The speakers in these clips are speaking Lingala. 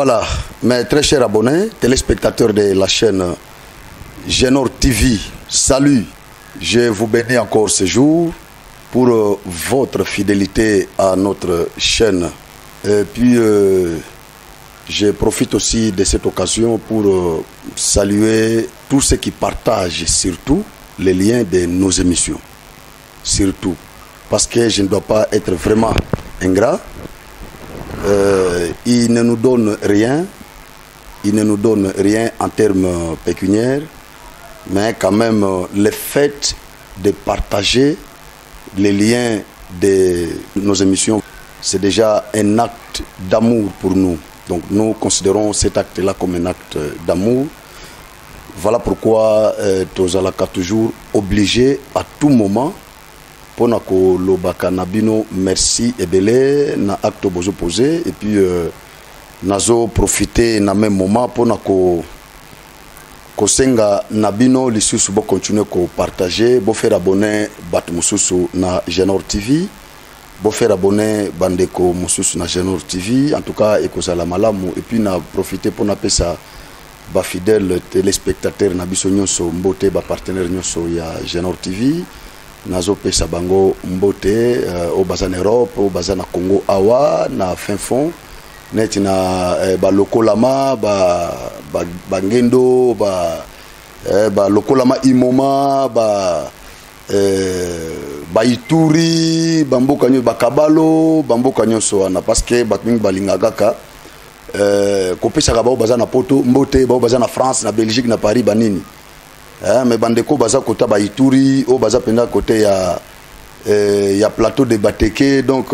Voilà, mes très chers abonnés, téléspectateurs de la chaîne Genor TV, salut, je vous bénis encore ce jour pour votre fidélité à notre chaîne. Et puis, je profite aussi de cette occasion pour saluer tous ceux qui partagent surtout les liens de nos émissions. Surtout, parce que je ne dois pas être vraiment ingrat. Il ne nous donne rien, en termes pécuniaires, mais quand même le fait de partager les liens de nos émissions, c'est déjà un acte d'amour pour nous. Donc nous considérons cet acte-là comme un acte d'amour. Voilà pourquoi tozalaka toujours obligé à tout moment pour ko lobaka nabino merci ebele na acte bozo posé et puis nazo profiter na même moment pour ko senga nabino lisusu bo continuer ko partager bo faire abonner bat mususu na Genor TV bo faire abonner bandeko mususu na Genor TV en tout cas ekozala malamu et puis na profiter pour na pesa ba fidèle téléspectateur na biso nyonso mbote ba partenaire nyonso ya Genor TV nazo pesa bango mbote au baza en Europe, au baza na Congo awa na fin fond net na ba lokolama ba ngendo ba lokolama imoma ba Ituri bamboka nyo ba kabalo bamboka nyonso wana parce que batmingi balingaka ka ko pesa ka ba baza na poto mbote ba baza na France na Belgique na Paris banini. Mais bandeko baza kota ba Ituri o baza penda côté ya plateau de Bateke donc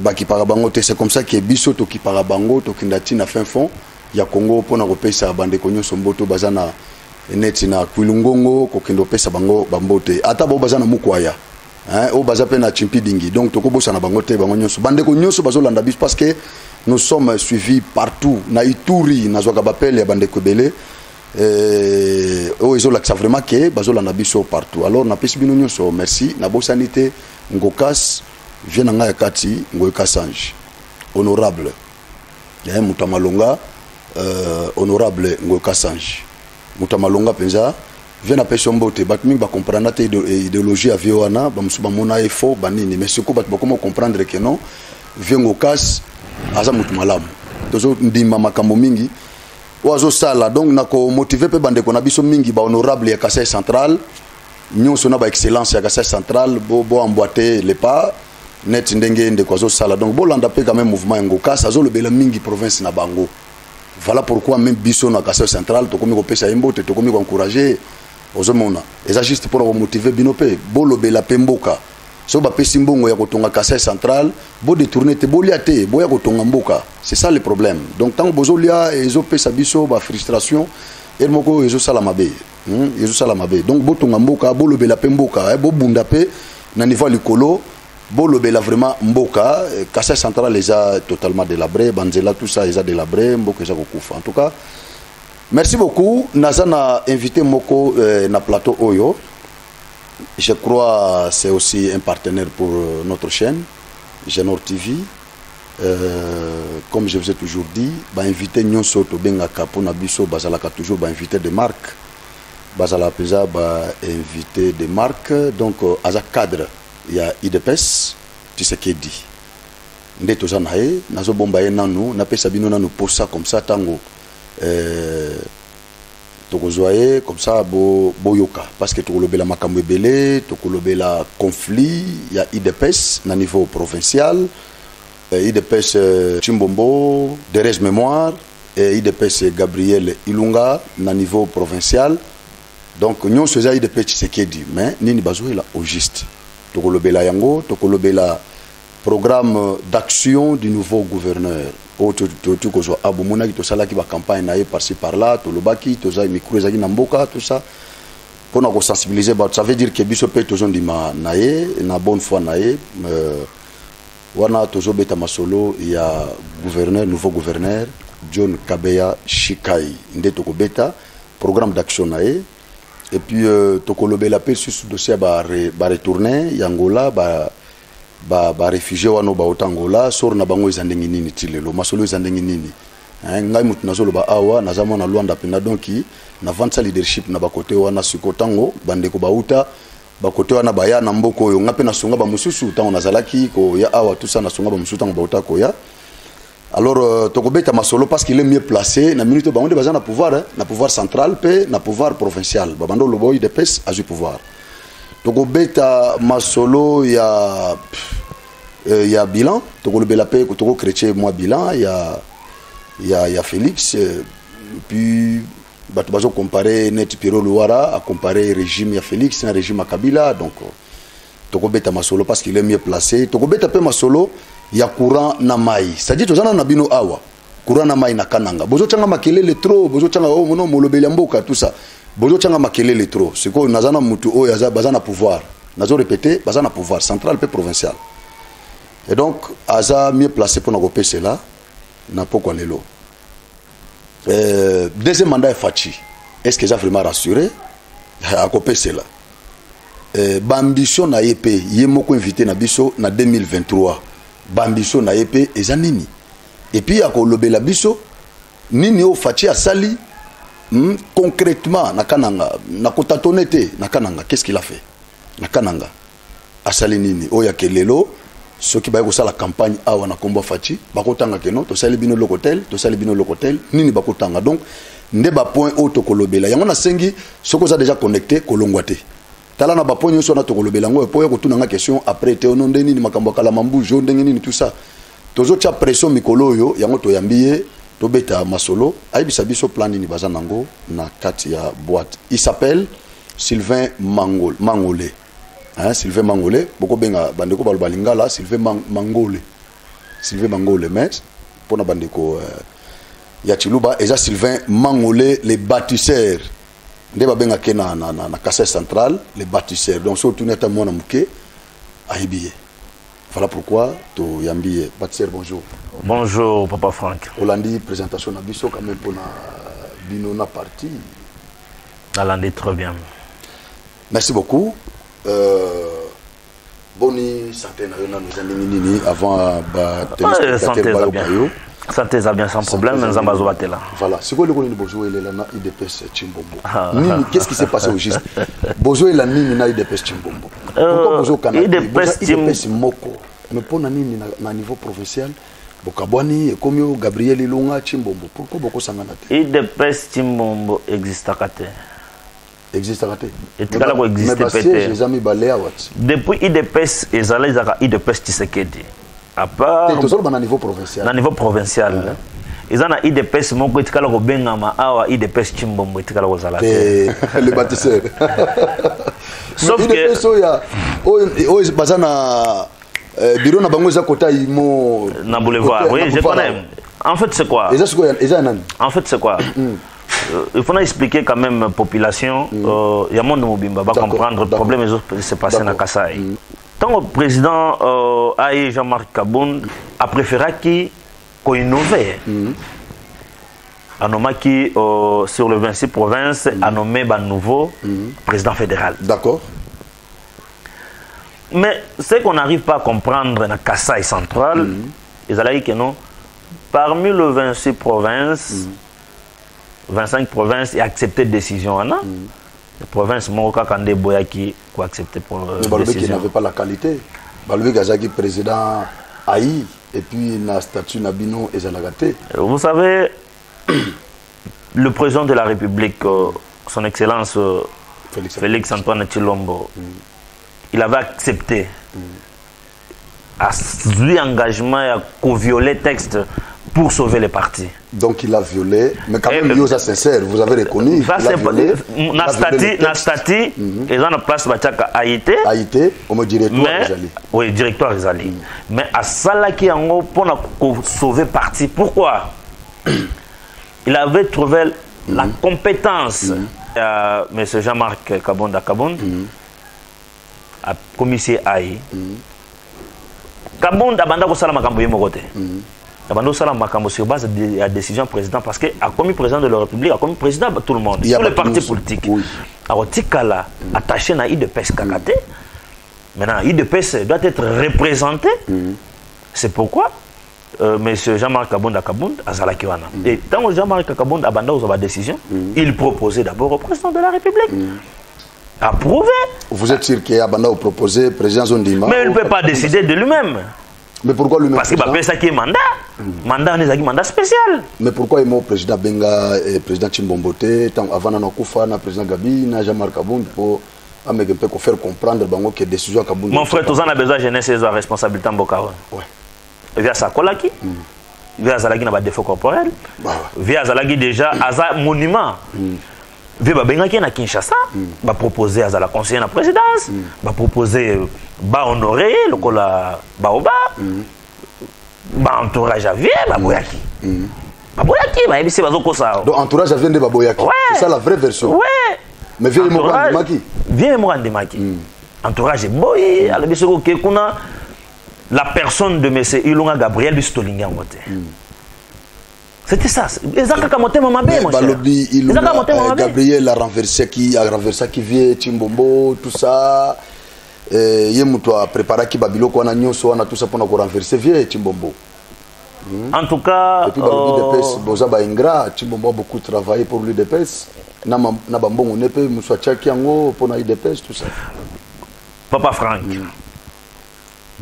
baki parabango c'est comme ça que biso to ki parabango to kindati na fin fond ya Congo pona ko pesa bandeko nyonso mboto baza na neti na Kwilungongo ko kindo pesa bango bambote ata bo baza na Mukwaya o baza pena chimpi dingi donc to ko bosa na bango te bango nyonso bandeko nyonso bazo landa biso parce que nous sommes suivis partout na Ituri na zwaka bapele ya bandeko belé ils ont l'accès vraiment que bazolanda biso partout. Alors na pesi bino nyonso merci na bosanité ngokas vient nga yakati ngoyeka sange honorable ya mutamalonga honorable ngoyeka sange mutamalonga penza vient na pesi mbote batmi ba comprendre ta idéologie à viona ba musuba mona efo banini mais ce ko bat ba comment comprendre que non vient ngokas aza mutumalamu tozo ndima makambo mingi oazo sala donc nako motiver pe bandeko na biso mingi ba honorable ya Kasai Central nyonso na ba excellence ya Kasai Central bo emboîter les pas net ndenge ndeko azo sala donc bo landa pe quand même mouvement ngoka azo lobela mingi province na bango. Voilà pourquoi même biso na Kasai Central to komi ko pesa imbote to komi ko encourager ozomona eza juste pour motiver bino pe bo lobela pe mboka so ba pesi mbongo ya kotonga Kasai Central bo détourner te bolia te bo ya kotonga mboka. C'est ça le problème. Donc tant bozolia et zo pesa biso ba frustration et moko ezo sala mabe ezo sala mabe donc bo tonga mboka bo lobela pe mboka bo bunda pe na niveau likolo bo lobela vraiment mboka Kasai Central les a totalement délabré banzela tout ça les a délabré mboka eza kokufa. En tout cas merci beaucoup nazana invité moko na plateau oyo. Je crois c'est aussi un partenaire pour notre chaîne Genor TV. Comme je vous ai toujours dit, bah invité nyonso to bengaka pona biso bazalaka toujours ba invité de marque. Bazala pesa ba invité de marque donc aza cadre il y a IDPS tu sais qui dit. Ndeto zanae nazo bomba ye nanu na pesa bino nanu posa comme ça tango tokozoye comme ça boyoka parce que tokolobela makambo ebele tokolobela conflit il y a IDPS na niveau provincial IDPS Chimbombo Derez Mémoire et IDPS Gabriel Ilunga na niveau provincial donc nous faisons IDPS Tshisekedi mais nini bazoela au juste tokolobela yango tokolobela programme d'action du nouveau gouverneur tu kozo abumuna ki to sala ki ba campagne na par-ci par-là to lobaki to za micro ezaki na mboka tout ça pour nous sensibiliser ça veut dire que biso pe to zondima nae na bonne foi nae wana to zo beta masolo ya gouverneur nouveau gouverneur John Kabeya Shikai nde to ko beta programme d'action nae et puis to ko lobela pe sur dossier ba retourner yangola ba réfugié wano ba otangola sor na bango ezandengi nini tilelo masolo ezandengi nini ngai mutu nazoloba awa nazamo na Luanda pena donc na vanta leadership na bakote wana sikotango bandeko bauta bakote wana baya na mboko oyo ngape na sunga ba mususu tango nazalaki ko ya awa tout ça na sunga ba mususu tango bauta ko ya. Alors tokobeta masolo parce qu'il est mieux placé na minute ba onde bazana pouvoir central pe na pouvoir provincial babando loboy de pes a du pouvoir. Tokobeta masolo ya bilan tokolobela pe ko toko chrétien moi bilan il y a Félix puis bato bazo comparer net Pierrot Louara à comparer régime ya Félix un régime à Kabila donc tokobeta masolo parce qu'il est mieux placé tokobeta pe masolo ya courant na mai c'est-à-dire tozana na bino awa courant na mai na kananga bozo tanga makelele trop bozo tanga oh mono molobeli mboka tout ça bozo tanga makelele trop c'est quoi nazana mutu o ya bazana pouvoir nazo répéter bazana pouvoir central pe provincial et donc aza mieux placé pour na kopesa là na pokwa lelo deuxième mandat est Fachi est-ce que ça vraiment rassuré à kopesa là bambition na yepe yemoko invité na biso na 2023 bambition na yepe ezanini et puis à kolobela biso nini o Fachi asali concrètement na kananga na kotatonete na kananga qu'est-ce qu'il a fait na kananga asali nini o ya kelelo ceux qui baye la campagne awa na kombo Fachi bakotanga keno to sali bino lokotel nini bakotanga donc nde ba point auto kolobela yango na sengi soko za déjà connecté kolongwate tala na ba point nyo na to kolobela ngo po ko tuna nga question après te ono ndeni ni makambo kala mambu jo ndenge nini tout ça tozo tia pression mikolo yo yango to yambiye to beta masolo ayibisa biso plan ni bazanango na kati ya boîte il s'appelle Sylvain Mangolé. Hein, Sylvain Mangolé, beaucoup benga bandeko balbalingala Sylvain Mangolé. Sylvain Mangolé mais pour na bandeko ya Chiluba eza Sylvain Mangolé les bâtisseurs. Ndeba benga ke na Kassai central les bâtisseurs. Donc surtout neta mona muke ahibiye. Voilà pourquoi to yambiye bâtisseur bonjour. Bonjour papa Franck. Olandi présentation na biso quand même pour na bino na parti. Olandi très bien. Merci beaucoup. Boni santé na yona nous nini avant téléspectateur bien. Santé ça bien sans problème mais nzambazo batela. Voilà, c'est quoi le connait Bozo et na IDPS Chimbombo. Nini qu'est-ce qui s'est passé au juste? Bozo et la nini na IDPS Chimbombo. Pourquoi Bozo kana IDPS moko mais pour na nini na niveau provincial Bokabwani et comme Gabriel Ilunga Chimbombo. Pourquoi boko sangana te? IDPS Chimbombo existe à côté. Existe à côté. Et tu as existé peut-être. Depuis IDPS, ils allaient à IDPS Tshisekedi. À part. C'est au niveau provincial. Au niveau provincial. Ils ont IDPS, mon côté, tu as le Bengama, IDPS Chimbombo, tu as le bâtisseur. Sauf que. IDPS, il y a Bazana. Bureau na bango za kota imo. Na boulevard. Oui, je connais. En fait, c'est quoi? En fait, c'est quoi? Il faut expliquer quand même population, il y a monde mobimba va comprendre le problème qui s'est passé dans Kassai. Tant le président Jean-Marc Kabound a préféré qu'il innove. A nommé qui sur le 26 provinces a nommé un nouveau président fédéral. D'accord. Mais ce qu'on n'arrive pas à comprendre dans Kassai central, ils allaient dire que non, parmi les 26 provinces, 25 provinces et accepté décision. Les provinces Moroka Kande Boyaki qui ont accepté pour décision. Qui n'avait pas la qualité. Baloué Gazaki président Aïe et puis na statut Nabino et Zanagate. Vous savez, le président de la République, son Excellence Félix Antoine Tshilombo, il avait accepté à lui engagement à violer le texte pour sauver les partis. Donc il a violé, mais quand même, il est sincère, vous avez reconnu. Ça, c'est Nastati, ils ont la place à Haïti. Haïti, au directoire Rizali. Oui, directoire Rizali. Mais à Salaki, pour sauver parti. Pourquoi? Il avait trouvé la compétence. M. Jean-Marc Kabound, a commissaire Aïe. Kabound a bandé au Salamakambo Yemogote. Abando Salam Makambo sur base de la décision président parce que a commis président de la République, a commis président de tout le monde, tous les partis politiques. Alors Tikala attaché à IDPS Kakate. Maintenant IDPS doit être représenté. C'est pourquoi monsieur Jean-Marc Kabunda Azala Kiwana. Et tant que Jean-Marc Kabunda a pris la décision, il proposait d'abord au président de la République. Approuvé. Vous êtes sûr qu'il y a proposé président Zondima? Mais il ne peut pas décider de lui-même. Mais pourquoi lui-même? Parce qu'il va faire ça qui est mandat. Mandat, on est un mandat spécial. Mais pourquoi il y a le président Benga et le président Chimbombote, avant de le président Gabi, Jean-Marc Kabunda pour faire comprendre que la décision Kabunda. Mon frère, tous en a besoin de jeunesse et de responsabilité en Bokawa. Oui. Via sa kolaki, via Zalagi n'a défaut corporel, via Zalagi déjà à monument. Via Babengaki na Kinshasa, va proposer à la conseiller de la présidence, va proposer ba honorer le cola baoba, ba entourage à vie, Baboyaki. Baboyaki, bah c'est bazoko ça. Donc entourage à vie de Baboyaki. C'est ça la vraie version. Ouais. Mais viens me rendre Maki. Viens me rendre Maki. Entourage boy, alors bien sûr que kuna la personne de M. Ilunga Gabriel Bistolinga Moté. C'était ça. Gabriel a renversé qui vient, Chimbombo, tout ça. Il a préparé qui Babilo, qu'on a tout ça pour renverser vieux Chimbombo. En tout cas, Bozaba Ingra, Chimbombo a beaucoup travaillé pour l'UDPS. Nabambon, on est peu, Moussa Tchakiango, pour l'UDPS, tout ça. Papa Franck.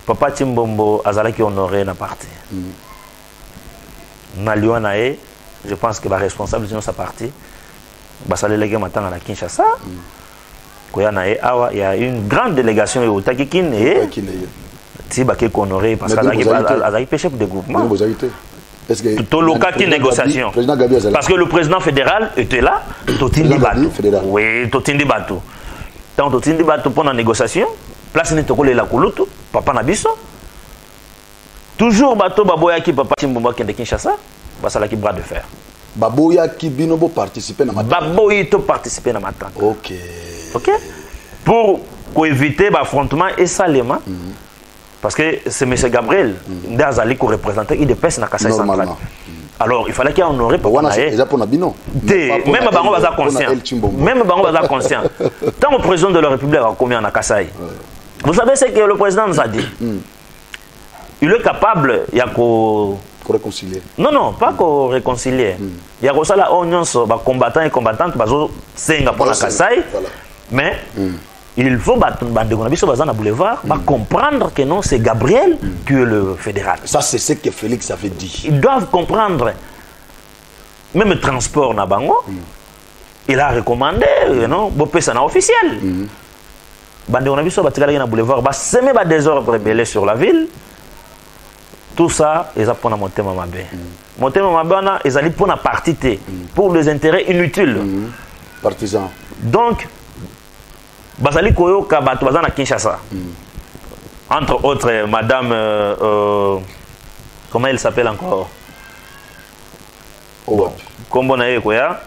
Papa Chimbombo Azalaki honoré na parti. Na Liwanae, je pense que la responsable de sa partie, Basale Lege Matang à la Kinshasa, il y a une grande délégation au Takikin et Tibake honoré parce qu'il chef de groupement. Tout le cas qui négociation. Parce que le président fédéral était là, Totindi Batou. Oui, Totindi Batou. Tant Totindi Batou pour la négociation. Place n'est pas la Kouloutou, papa Nabiso. Toujours bateau Baboyaki, papa Chimbomba qui est de Kinshasa, Basalaki bras de fer. Baboyaki Binobo participer dans ma tente. Baboyito participer dans ma tente. Ok. Ok. Pour éviter l'affrontement et salement, parce que c'est M. Gabriel, Ndazali qui représentait IDPS dans Kassai Central. Alors il fallait qu'il y ait honoré pour Même Bango va conscient. Même Bango va conscient. Tant le président de la République a commis en Kassai. Vous savez ce que le président nous a dit? Il est capable, il y a réconcilier. Non, non, pas qu'on réconcilier. Il y a ça la union combattants et combattantes, mais il faut boulevard comprendre que non, c'est Gabriel qui est le fédéral. Ça, c'est ce que Félix avait dit. Ils doivent comprendre. Même le transport na bango, il a recommandé, non, Bopé ça officiel. Boulevard, semer des désordre rebellés sur la ville. Tout ça, ils apprennent à monter Mamabé. Monter Mamabé, ils allaient pour la partie pour des intérêts inutiles. Partisans. Donc, Basali Koyo Kabatouazan à Kinshasa. Entre autres, madame, comment elle s'appelle encore? Comment on a eu quoi?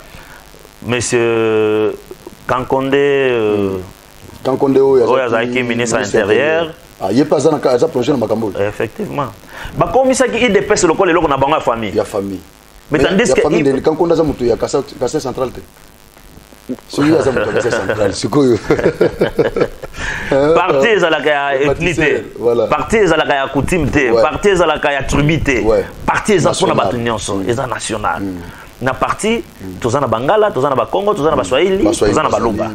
Monsieur Kankonde. Kankonde, qui est ministre de l'Intérieur. Ah, il n'y a pas un projet dans Makambo. Effectivement. Comme ça, il dépasse le col et l'on a une famille. Il y a famille. Mais tandis que. Quand on a il y a Kassai Central. Celui-là, c'est Central. C'est quoi? Parti à la ethnicité. Parti à la coutumeté. Parti à la tribité. Parti à la nationale. National. Na parti, tous en a Bangala, tous en a Congo, tous en a Swahili, tous en a Baluba.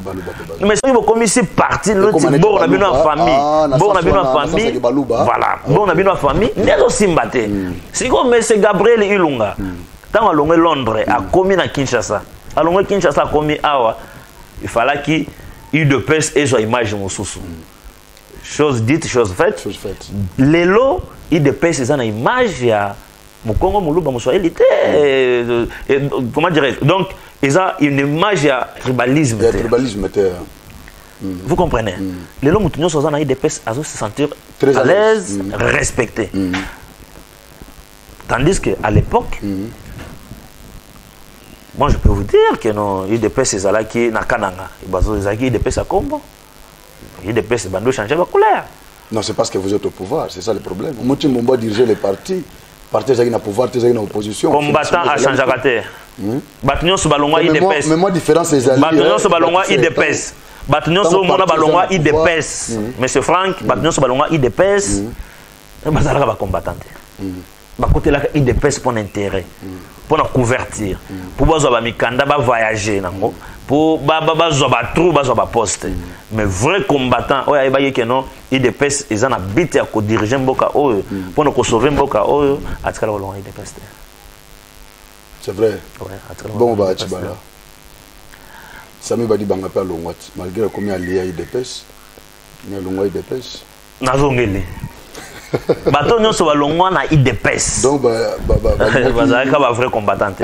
Mais si vous commissionez parti, l'autre bon on a bien une famille, bon on a bien une famille, voilà, bon on a bien une famille, n'est aussi mbatté. Si comme M. Gabriel Ilunga, tant à Londres, a commis à Kinshasa, à Kinshasa a commis Awa, il fallait qu'il y ait de peste et son image mon sous. Chose dite, chose faite. Les lots, il de peste et son image, il y a Congo, Moulouba, Moussouaïli, comment dirais-je? Donc, ils ont une image de tribalisme. Vous comprenez? Les gens qui sont des pèses à se sentir à l'aise, respectés. Tandis qu'à l'époque, moi je peux vous dire que non, il y a des pèses qui sont à Kananga, il y a des pèses à Combo, il y a des pèses qui changer la couleur. Non, c'est parce que vous êtes au pouvoir, c'est ça le problème. Moi, je vais diriger les partis. Parti qui na pouvoir, qui na opposition. Combattant à changer la terre. Batunion sur Balonga IDPS. Mais moi différence les alliés. Batunion sur Balonga IDPS. Batunion sur Mona Balonga IDPS. Monsieur Franck, Batunion sur Balonga IDPS. Et Bazala va combattant. côté là IDPS pour l'intérêt pour la couverture pour bazoba mikanda ba voyager nango pour bazoba trou bazoba poste mais vrai combattant oya ba yeke non IDPS ils en habite à ko diriger mboka oyo pour nous sauver mboka oyo atikala ko longa IDPS. C'est vrai. Ouais, bon bah tibala Sami badi banga pa longwa malgré combien lié IDPS mais longwa IDPS nazongeli bato nyonso balongwa na IDPS donc bazalaki ba vrai combattant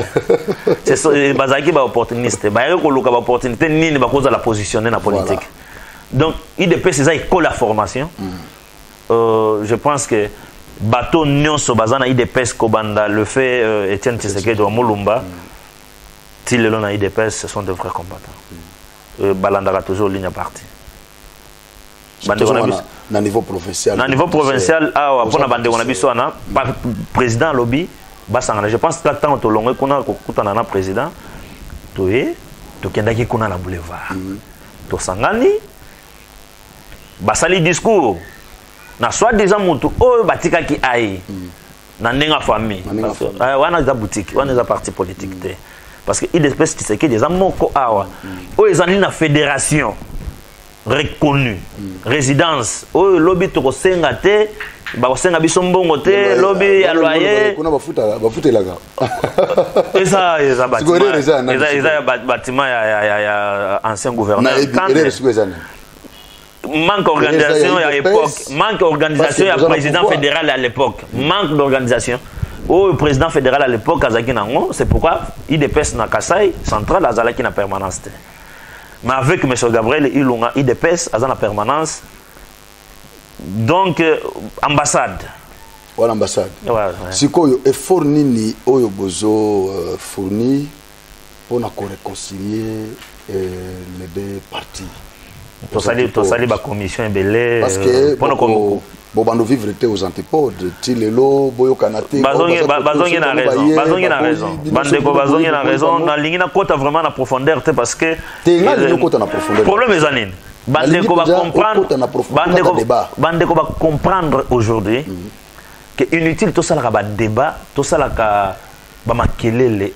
c'est bazalaki ba opportuniste ba ko luka ba opportunité nini ba koza la positionner na politique donc IDPS c'est école la formation je pense que bato nyonso bazana IDPS ko banda le fait Etienne Tshisekedi de Mulumba si le long na IDPS ce sont de vrais combattants balandaka toujours ligne à parti na niveau provincial. Na niveau provincial, pour na bande on a biso na président lobby basangana. Je pense que tant to longwe kuna kokutana na président toye to kendaki kuna na boulevard. To sangani basali discours na soi-disant mutu o batika ki ai na ndenga famille. Wana za boutique, wana za parti politique te. Parce que il espèce qui c'est que des amoko awa. O ezani na fédération reconnu résidence oh lobby to kosenga te ba kosenga biso mbongo te lobby ya loyer kuna bafuta laga eza bâtiment ya ancien gouverneur manque d'organisation à l'époque manque d'organisation ya président fédéral à l'époque manque d'organisation au président fédéral à l'époque azaki nango c'est pourquoi IDPS na Kasai central azalaki na permanence. Mais avec M. Gabriel Ilunga, IDPS, à la permanence. Donc, ambassade. Voilà, ambassade. Si vous avez effort nini oyo bozo fourni pour réconcilier les deux parties. Tout ça, la commission belé. Parce que Bobano vivre aux antipodes, Tilelo, Boyo Kanate. Bazongi na raison. Bazongi na raison. Bandeko Bazongi na raison. Na ligne na côte vraiment na profondeur parce que. Problème est anine. Bandeko va comprendre. Bandeko va comprendre aujourd'hui que inutile tout ça là débat, tout ça là ba makelele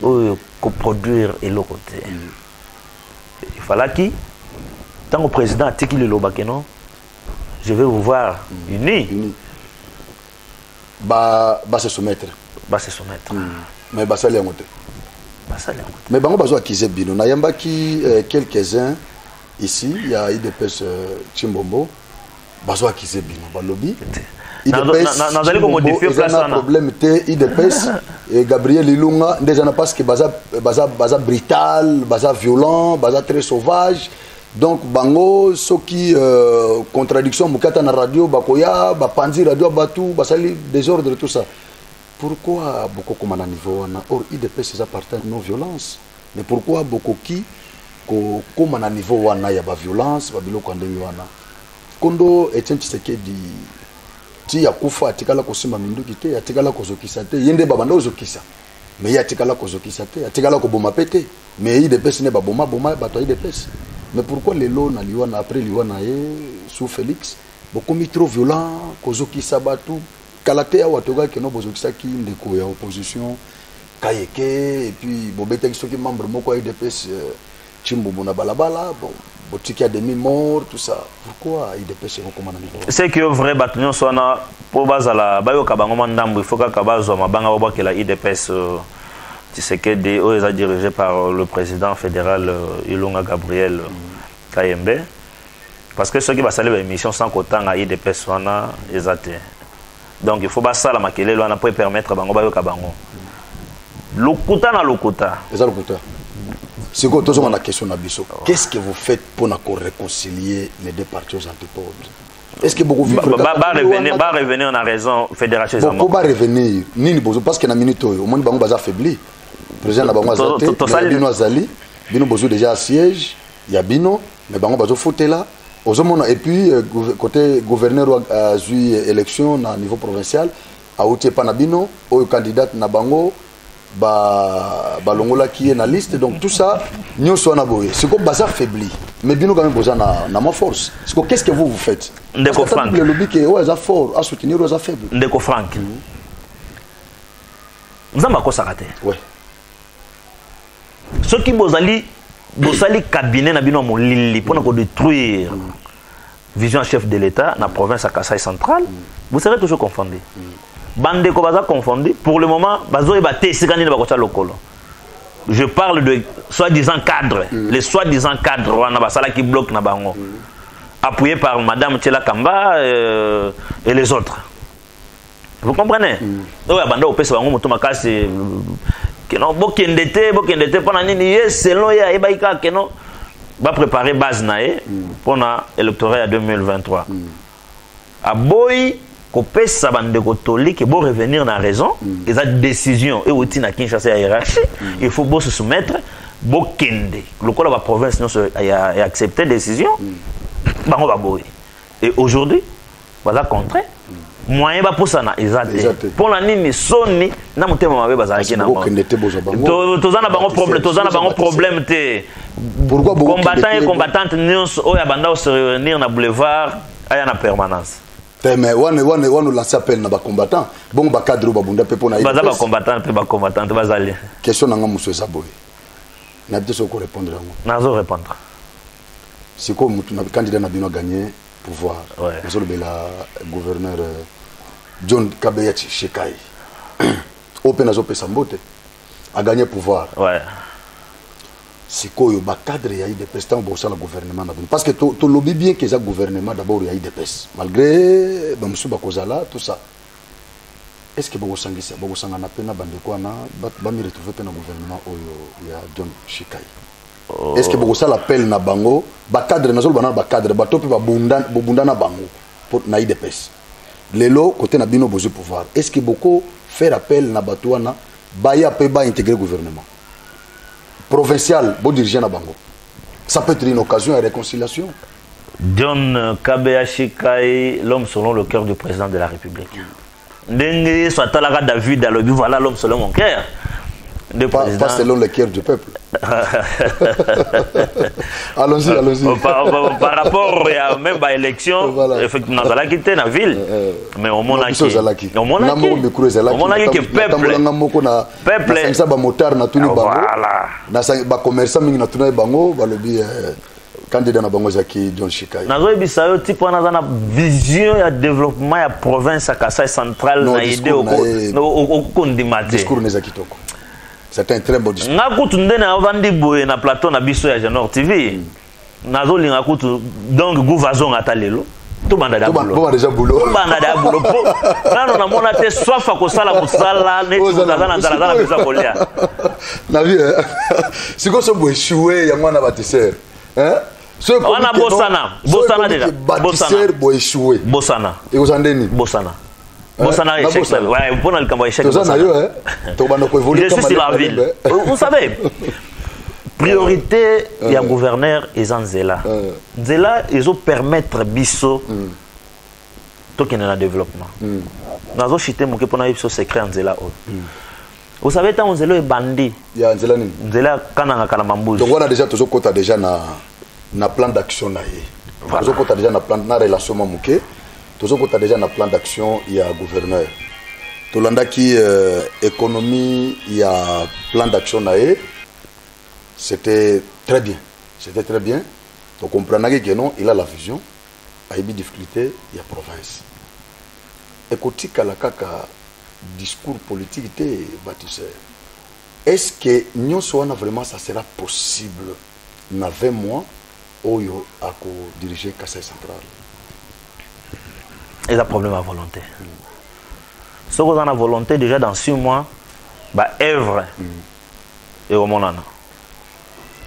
ko produire et le côté. Il fallait qui tant que président a tiki le lobakeno. Je vais vous voir unis. Se soumettre. Se soumettre. Mais ça les monter. Mais bango bazo akize bino na yamba ki quelques-uns ici il y a IDPS Chimbombo bazo akize bino ba lobby. Nazali ko modifier place na problème te IDPS et Gabriel Ilunga déjà na parce que baza brutal, baza violent, baza très sauvage. Donc bango soki contradiction mukata na radio bakoya bapanzi radio batu basali désordre tout ça. Pourquoi beaucoup comme à niveau wana or IDPS c'est appartient non violence mais pourquoi beaucoup qui comme à niveau wana ya ba violence ba biloko ndenge wana kondo Etienne Tshisekedi ti ya kufa atikala kosimba minduki te atikala kozokisa te yende babanda ozokisa mais atikala kozokisa te atikala koboma pete mais IDPS ne baboma bato IDPS. Mais pourquoi les lots na liwana après liwana sous Félix beaucoup trop violent kozoki sabatu kalatea watoga que no bozokisa ki ndeko ya opposition kayeke et puis bobeta qui membre moko IDPS Chimbombo na balabala bon botiki a demi mort tout ça pourquoi IDPS recommande niveau c'est que vrai batunyo sona po bazala bayoka bango mandambo il faut ka bazo mabanga obakela IDPS Tshisekedi est dirigé par le président fédéral Ilunga Gabriel Kayembe. Parce que ceux qui vont saluer l'émission sans qu'autant à IDPS wana ezate. Donc il faut pas ça la makele wana pour permettre bango bayo kabango. Lokuta na lokuta. C'est lokuta. C'est quoi toujours la question na biso. Qu'est-ce que vous faites pour réconcilier les deux parties aux antipodes? Est-ce que beaucoup revenir on a raison fédération Zambo. Beaucoup revenir nini bozo parce que na minute au monde bango baza affaibli. Président la bango azate, bino azali, bino bozo déjà à siège, il y a bino, mais bango bazo fouté là. Et puis côté gouverneur a eu élection na niveau provincial, a outé panabino, au candidat na bango balongola qui est na liste donc tout ça nous sommes boye c'est comme baza affaibli mais bino quand même besoin na ma force c'est qu'est-ce que vous faites Ndeko Frank le lobby qui est fort à soutenir aux faibles Ndeko Frank Nzamba ko sakate. Ouais. Ce qui bozali cabinet na bino molili pour nous détruire vision chef de l'État dans la province à Kasaï centrale, vous serez toujours confondu. Bande ko baza confondu pour le moment bazo e baté sikani na bakota lokolo. Je parle de soi-disant cadres, les soi-disant cadres wana basala qui bloquent na bango. Appuyé par madame Tchela Kamba et les autres. Vous comprenez? Oui, bande au pesa bango moto makasi que non bokendete pendant nini selon ya ebaika que non va préparer base nae pour l'électorat 2023. A boy ko pesa bande catholique bon revenir na raison et sa décision et outil na Kinshasa hiérarchie il faut se soumettre bokende le col de la province non a accepté décision bango ba boy et aujourd'hui voilà contraire moyen ba pour ça na exact pour la nini soni na mutema mabe bazalaki na tozana bango problème te pourquoi combattant et combattante nyonso oya banda se réunir na boulevard aya na permanence mais on lance appel na ba combattant bon ba cadre ba bunda pe pona baza ba combattante bazali question na ngamuso saboy na biso ko répondre yango nazo répondre c'est comme mutu na candidat na bino gagner pouvoir nazo le gouverneur John Kabeyachi Shekai open nazo pesa mbote a gagné pouvoir c'est quoi ba cadre ya IDPS tant pour ça le gouvernement parce que to lobby bien que ça gouvernement d'abord ya IDPS malgré ba musuba kozala tout ça est-ce que boko sangisa boko sangana pena bande ko na ba mi retrouver pena gouvernement oyo ya John Shekai est-ce que boko ça l'appel na bango ba cadre nazo bana ba cadre ba topi ba bunda na bango pour na IDPS lelo côté na bino besoin pouvoir est-ce que beaucoup faire appel na batouana baya pe ba intégrer gouvernement provincial bon dirigeant na bango ça peut être une occasion de réconciliation. John Kabeyachi Kai, l'homme selon le cœur du président de la République. Ndenge soit la David alobi voilà l'homme selon mon cœur. Pas selon le cœur du peuple. Allons-y. Par rapport à même à l'élection, effectivement, dans la quitté la ville, mais au monde qui peuple, candidat na bango zaki John Shekai. Nazo bisayo type na vision ya développement ya province à Kasaï centrale na idée au kondimate. Discours neza kitoko. C'est un très beau discours. Ngakutu ndene avandi boye na plateau na biso ya Genor TV. Nazo linga kutu donc gouvazon atalelo. To banda da boulot. Bon déjà boulot. Banda da boulot. Nano na mona te sofa ko sala musala ne tuzana biso kolia. Na vie. Siko so bo échouer ya mwana bâtisseur. Hein? On a Bossana déjà. Bâtisseur bo échouer. Bossana. Et vous en deni. Bossana. Bossana échec. Ouais, pour le camp échec. Bossana yo hein. To banda ko évoluer comme la ville. Vous savez. Priorité il y a gouverneur et Nzela. Nzela ils ont permettre biso to qu'il y a développement. Nazo chité mon que pour na biso secret Nzela. Vous savez tant Nzela est bandit. Il y a Nzela ni. Nzela kana kala mambuzi. Donc on a déjà toujours kota déjà na plan d'action na yé. Toujours kota déjà na plan na relation mamuke. Toujours kota déjà na plan d'action il y a gouverneur. Tolanda qui économie il y a plan d'action na yé. C'était très bien. C'était très bien. Donc on comprend que non, il a la vision. Il y a des difficultés, il y a province. Écoutez kaka discours politique était bâtisseur. Est-ce que nous sommes vraiment ça sera possible dans 20 mois où il a diriger Kasaï central? Il y a un problème à volonté. Si vous avez la volonté, déjà dans 6 mois, bah œuvre et au monde.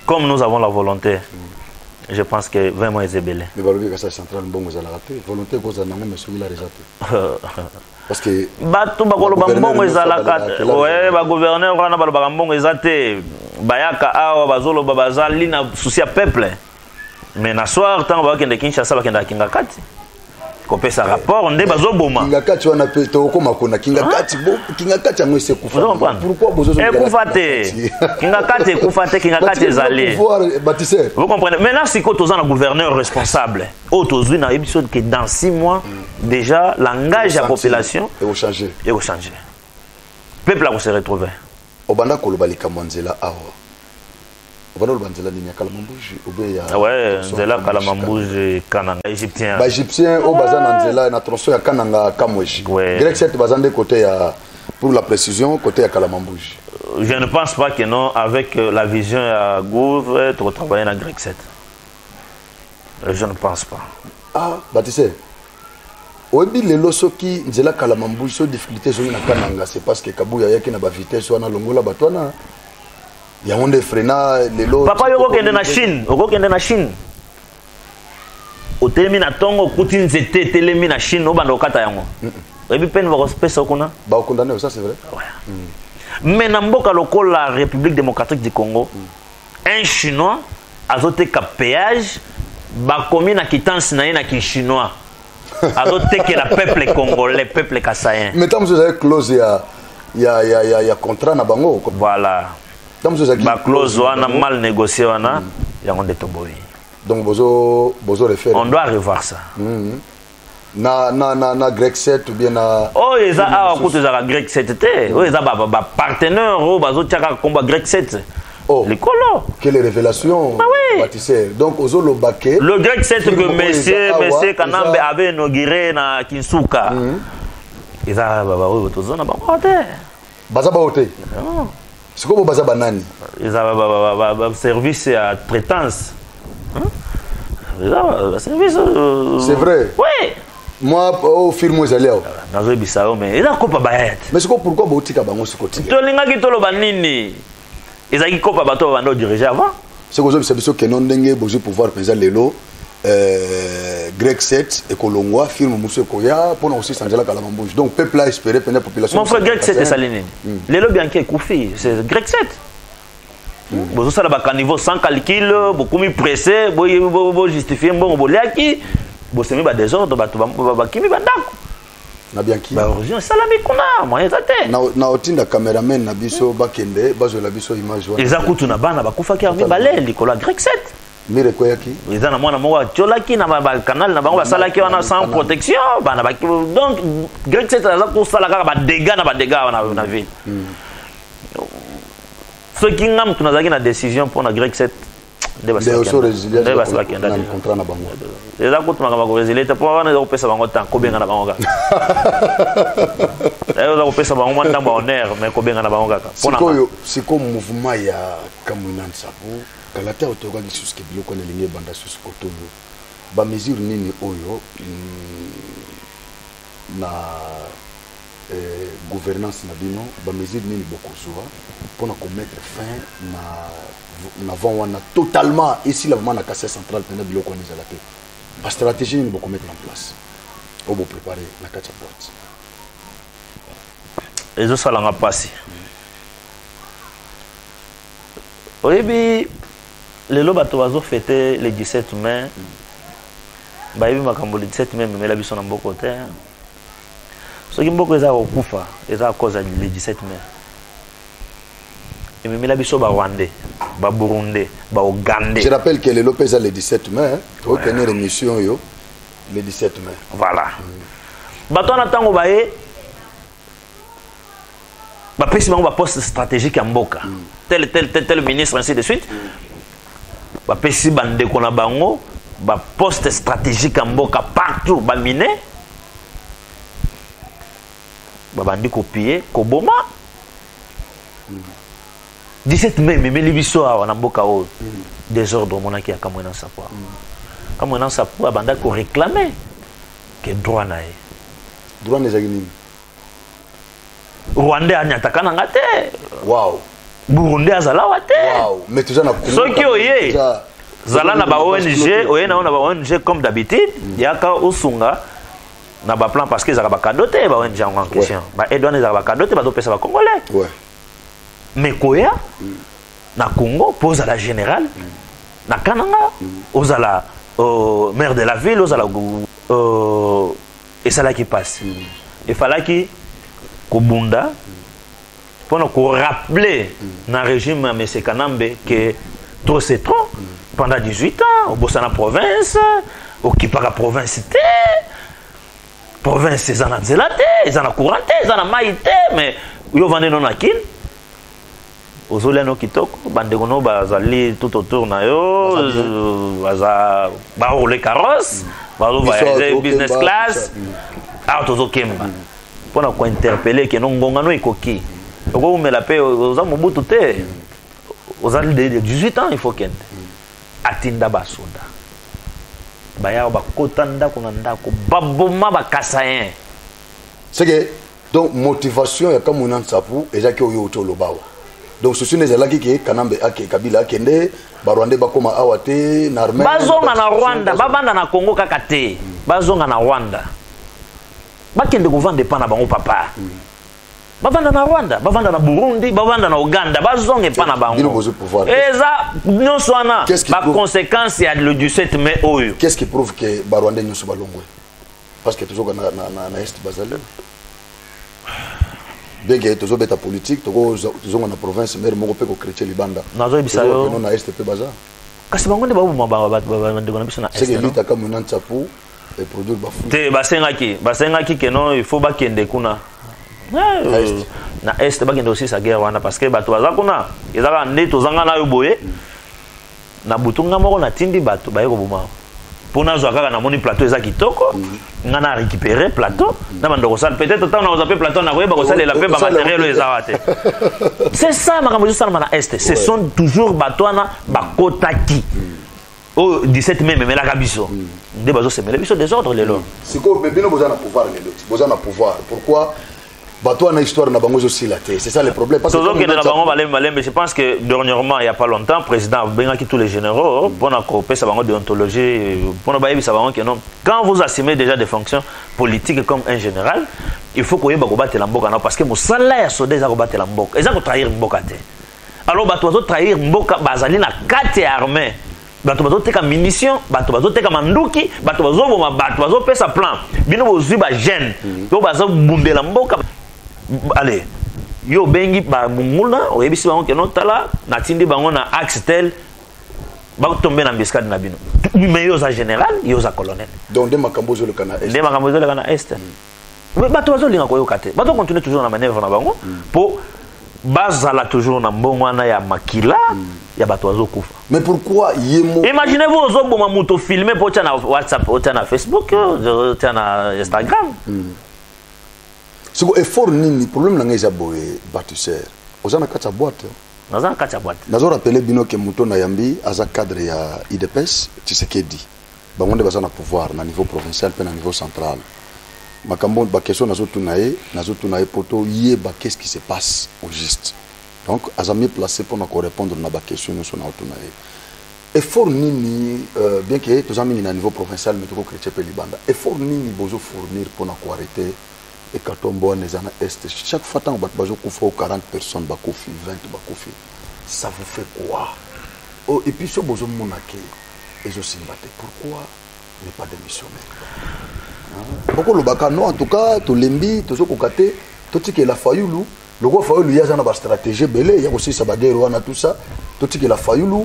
Comme nous avons la volonté, je pense que 20 mois est belé. Mais le Kasaï central bon vous allez rater. Volonté vous avez même celui-là déjà. Parce que bato bakolo bambongo ezalaka ouais ba gouverneur wana ba bambongo ezate bayaka awa bazolo babazali na souci ya peuple mais na soir tant ba kende Kinshasa ba kende kinga kati ko pesa rapport nde bazoboma kinga kati wana pe to koma kona kinga kati bo kinga kati amwe se kufa pourquoi bozo ekufate kinga kati ezali vous comprenez maintenant si ko tozana gouverneur responsable autozui na émission que dans 6 mois déjà langage à population et au changer peuple a se retrouver. Obanda kolobalika mwanzela awa. Obanda lobanzela ni Kalamambouji obeya. Ouais, nzela Kalamambouji kananga égyptien. Ba égyptien au bazana nzela na tronçon ya kananga kamweshi. Grec 7 bazande côté ya pour la précision côté ya Kalamambouji. Je ne pense pas que non avec la vision à Gouv tu travailler dans Grec 7. Je ne pense pas. Ah, Baptiste. Oyebi lelo soki nzela Kalamambouji so difficulté zo na kananga c'est parce que Kabuya yaki na ba vitesse wana longola batwana. Ya onde frena lelo. Papa yoko kende na Chine, oko kende na Chine. Otelemi na tongo kuti nzete telemi na Chine obanda okata yango. Oyebi peine va respecter okuna. Ba okondane ça c'est vrai. Ouais. Mais na mboka lokola la République démocratique du Congo, un chinois azote ka péage ba komi na quittance na ki chinois. Azote que la peuple congolais, peuple kassayen. Mais tant que vous avez clause ya contrat na bango. Voilà. Ba clause wana mal négocié wana ya onde toboyi. Donc bozo refaire. On doit revoir ça. Na Grec 7 ou bien na oh eza awa kutu za Grec 7 te. Oh eza ba partenaire oh bazo tiaka combat Grec 7. Oh. Les colos. Quelle révélation. Ah oui. Bâtisseur. Donc ozo lo baké. Le Grec 7 que monsieur Kanambe avait inauguré na Kinsuka. Eza baba oui tozona ba côté. Baza ba hoté. Non. C'est comme baza banani. Eza ba service à traitance. Service c'est vrai. Oui. Moi au film où j'allais. Nazo bisao mais eza kopa bayet. Mais c'est pourquoi botika bango sikoti. To linga ki tolo banini. Eza ki kopa bato bando diriger avant. C'est que c'est biso que non ndenge bozo pouvoir penser lelo Grec 7 et Kolongwa film Mousse Koya pour aussi Sanjala Kalamambouji. Donc peuple a espéré pendant la population. Mon frère Grec 7 est salinine. Lelo bien qui Koufi, c'est Grec 7. Bozo sala ba caniveau sans calcul, beaucoup mi pressé, bo justifier bon boliaki, bo semi ba désordre ba kimi bandako. Na bien qui. Ba origine salami kuna, moyen tate. Na otinda cameraman na biso bakende, bazo la biso image wana. Ezakutu na bana bakufaki armi balé likolo Grec 7. Mire koyaki. Eza na mwana moko tolaki na ba canal na bango ba salaki wana sans protection, bana ba donc Grec 7 aza ko sala kaka ba dégâts na ville. Ce qui ngam tunazaki na décision pour na Grec 7 de basaki na contrat na bango. Eza ko tunaka ba ko résilite pour wana ko pesa bango temps ko benga na bango kaka. Eza ko pesa bango manda ba honneur mais ko benga na bango kaka. C'est comme mouvement ya Kamunan Sapo kalata otoka lisuske biloko na linge banda susu kotoyo. Ba mesure nini oyo na gouvernance na bino ba mesure nini bokozwa pour mettre fin na wana totalement ici la vraiment na casse centrale pendant biloko na zalate ba stratégie ni boko mettre en place pour vous préparer la catch boîte ezo sala nga pasi oyebi lelo bato bazo fêter le 17 mai bayebi makambo le 17 mai memela biso na mboko te soki mboko eza kokufa eza à cause le 17 mai et memela biso ba Rwandais ba Burundais ba Ougandais. Je rappelle que le Lopez a le 17 mai au tenir émission yo le 17 mai voilà bato na tango baye ba pesi bango ba poste stratégique ya mboka tel ministre ainsi de suite ba pesi bande ko na bango ba poste stratégique ya mboka partout ba miné ba bandi copier ko boma 17 mai memeli biso awa na mboka o désordre monaki ya Kamwena Sapo Kamwena Sapo abanda ko réclamer que droit na ye droit les agini Rwandais anyataka na ngate wow Burundi azala wate wow mais tu na soki oye zala na ba ONG oye na ba ONG comme d'habitude yaka usunga na ba plan parce que za ba cadeauté ba ONG en question ba edouane za ba cadeauté ba do pesa ba congolais ouais mais koya na Congo pose à la générale na kananga ozala maire de la ville ozala et ça là qui passe il fallait que Kobunda pour nous rappeler dans le régime M. Kanambe que trop c'est trop pendant 18 ans au Bossana province au Kipara province province ezana zelate ezana courante ezana maïté mais yo vande non akin ozole no kitoko bande kono bazali tout autour na yo baza ba rouler carrosse ba voyager business class auto zo kemba pona ko interpeller que non ngonga no ikoki oko umela pe oza mobutu te ozali de 18 ans il faut kende atinda basoda baya ba kotanda ko ndako baboma bakasayen c'est que donc motivation ya kamuna nsapu ezaki oyo otolo bawa donc ce sont les alaki qui kanambe ake kabila kende barwande bakoma awate na armée bazonga na Rwanda babanda na Congo kaka te bazonga na Rwanda bakende ko vendre pana bango papa bavanda na Rwanda bavanda na Burundi bavanda na Uganda bazonge pana bango eza nyonso wana ba conséquence ya le 17 mai oyo qu'est-ce qui prouve que barwande nyonso balongwe parce que toujours na est bazalem bien que toujours beta politique toujours na province mais moko pe ko chrétien libanda nazo bisayo non na est pe baza kasi bango nde babu ba ndeko na biso na est c'est que lita comme un antsapu et produire ba fou te basengaki que non il faut bakende kuna na est bakende aussi sa guerre wana parce que bato baza kuna ezaka nde tozanga na yo boye na butunga moko na tindi bato baye ko boma pona zo kaka na moni plateau eza kitoko nga na récupérer plateau na bandoko sala peut-être tant na ozape plateau na koyeba ko salela pe ba matériel eza wate c'est ça makambo zo sala na est ce sont toujours bato wana bakotaki au 17 mai mais la kabiso nde bazo semela biso désordre lelo siko bebino bozana pouvoir lelo bozana pouvoir pourquoi bato na histoire na bango aussi la c'est ça le problème parce que na bango balembe je pense que dernièrement il y a pas longtemps président bengaki tous les généraux pour na copier sa bango déontologie pour na bayebi sa bango que non quand vous assumez déjà des fonctions politiques comme un général il faut koyeba ko batela mboka na parce que mosala ya soda eza ko batela mboka eza ko trahir mboka te alors bato bazo trahir mboka bazali na kate armée bato bazo teka munition bato bazo teka manduki bato bazo boma bato bazo pesa plan bino bozwi ba jeune to bazo bundela mboka. Allez, yo bengi ba mungula oyebisi bango ke non tala na tindi bango na axe tel ba tomber na biscade na bino mais yo za général yo za colonel donc de makambo zo le kana est de makambo zo le kana est mais bato bazo linga ko yo kate bato continuer toujours na manœuvre na bango pour bazala toujours na mbongo na ya makila ya bato bazo kufa mais pourquoi yemo imaginez-vous ozo boma muto filmer pour tia na WhatsApp ou tia na Facebook tia na Instagram. C'est un effort nini problème na ngeza boye bâtisseur ozana kata boîte nazana kata boîte nazo rappeler bino ke muto na yambi aza cadre ya IDPS Tshisekedi bangonde bazana pouvoir na niveau provincial pe na niveau central makambo ba question nazo tunaye poto yeba qu'est-ce qui se passe au juste donc aza mieux placé pour na répondre na ba question nous na tunaye effort nini bien que tozami na niveau provincial mais to chrétien pe libanda effort nini bozo fournir pour na arrêter et quand on voit les années est chaque fois tant que 40 personnes bakofi 20 bakofi ça vous fait quoi oh, et puis ce besoin monake et je sais pas pourquoi ne pas démissionner pourquoi le baka non en tout cas to lembi to kokate to tike la fayulu le roi fayulu ya zana ba stratégie belé ya aussi ça ba guerre wana tout ça to tike la fayulu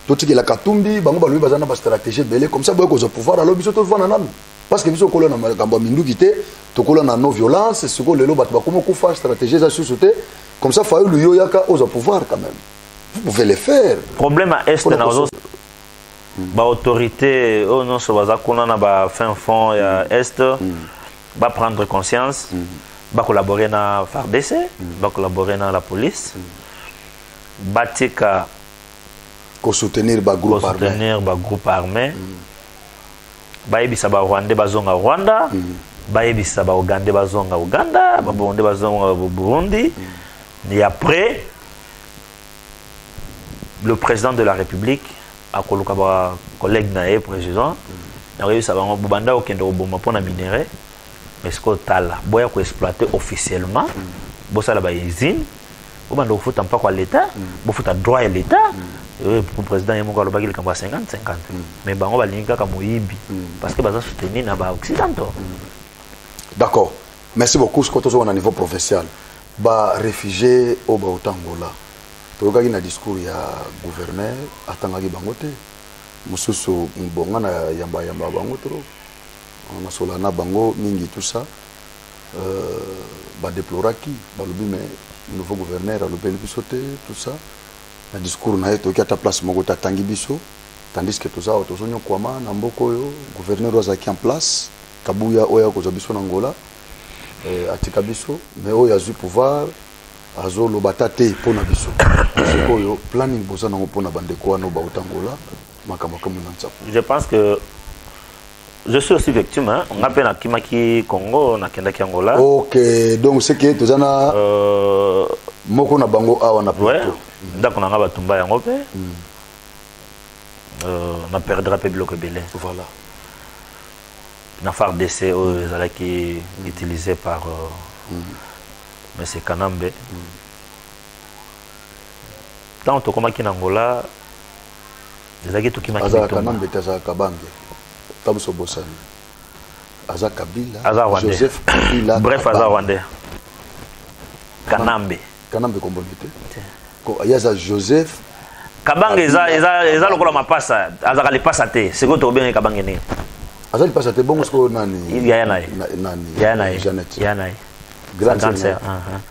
to tike la katumbi bango ba lui bazana ba stratégie belé comme ça boy ko pouvoir alors biso to vana nan parce que biso ko na makambo mindu kité to ko na non violence ce ko lelo bato ba comment ko faire stratégie za société comme ça fayulu yo yaka aux pouvoir quand même vous pouvez le faire problème à est na ozo ba autorité oh non so baza kuna na ba fin fond ya est ba prendre conscience ba collaborer na FARDC ba collaborer na la police ba tika ko soutenir ba groupe armé ba yebisa ba Rwandais bazonga Rwanda ba yebisa ba Ougandais bazonga Uganda ba Burundais bazonga Burundi et après le président de la République a koluka ba collègue nae président na yebisa bango banda okende oboma pona minerai mais ce que tala boya ko exploiter officiellement bosala ba usine banda ofuta mpako à l'état bofuta droit à l'état pour président yemo ko lobaki le kamba 50-50 mais bango balingi kaka moyibi parce que baza soutenir na ba occidentaux. D'accord, merci beaucoup. Ce que tu as au niveau provincial ba réfugiés au Baotangola toyokaki na discours ya gouverneur atangaki bango te mususu mbonga na yamba bango trop on a sola na bango mingi tout ça badeploraki balobi mais nouveau gouverneur alobeli biso te tout ça na discours na ye toki ata place moko tatangi biso tandis que toza awa tozonyokwama na mboka oyo gouverneur oyo azalaki en place Kabuya oyo akozwa biso na Angola atika biso mais oyo azwi pouvoir azoloba ta te mpona biso sikoyo planning boza nango mpona bandeko wana bauta Angola makambo akamona nsapo. Je pense que je suis aussi victime, hein. On appelle à Kimaki Congo, on a Kendaki Angola. Ok, donc c'est que tu as moko na bango awa na plateau. Donc on a Batumba Yango pe. On a perdu rapide bloc belé. Voilà. Na phare d'essai qui est utilisé par M. Kanambe. Tant que Komaki Angola, les tout Kimaki Kanambe taza Kabange. Tamso Bossani. Aza Kabila. Joseph Kabila. Bref, Aza Rwandais. Kanambe. Kanambe Kombonite. Yaza Joseph. Kabange, Eza lokola mapasa. Aza kali pasa te. C'est quoi tu bien Kabange ne? Aza li pasa te bon sko nani. Il y a nani. Nani. Janet. Yanai. Grande sœur.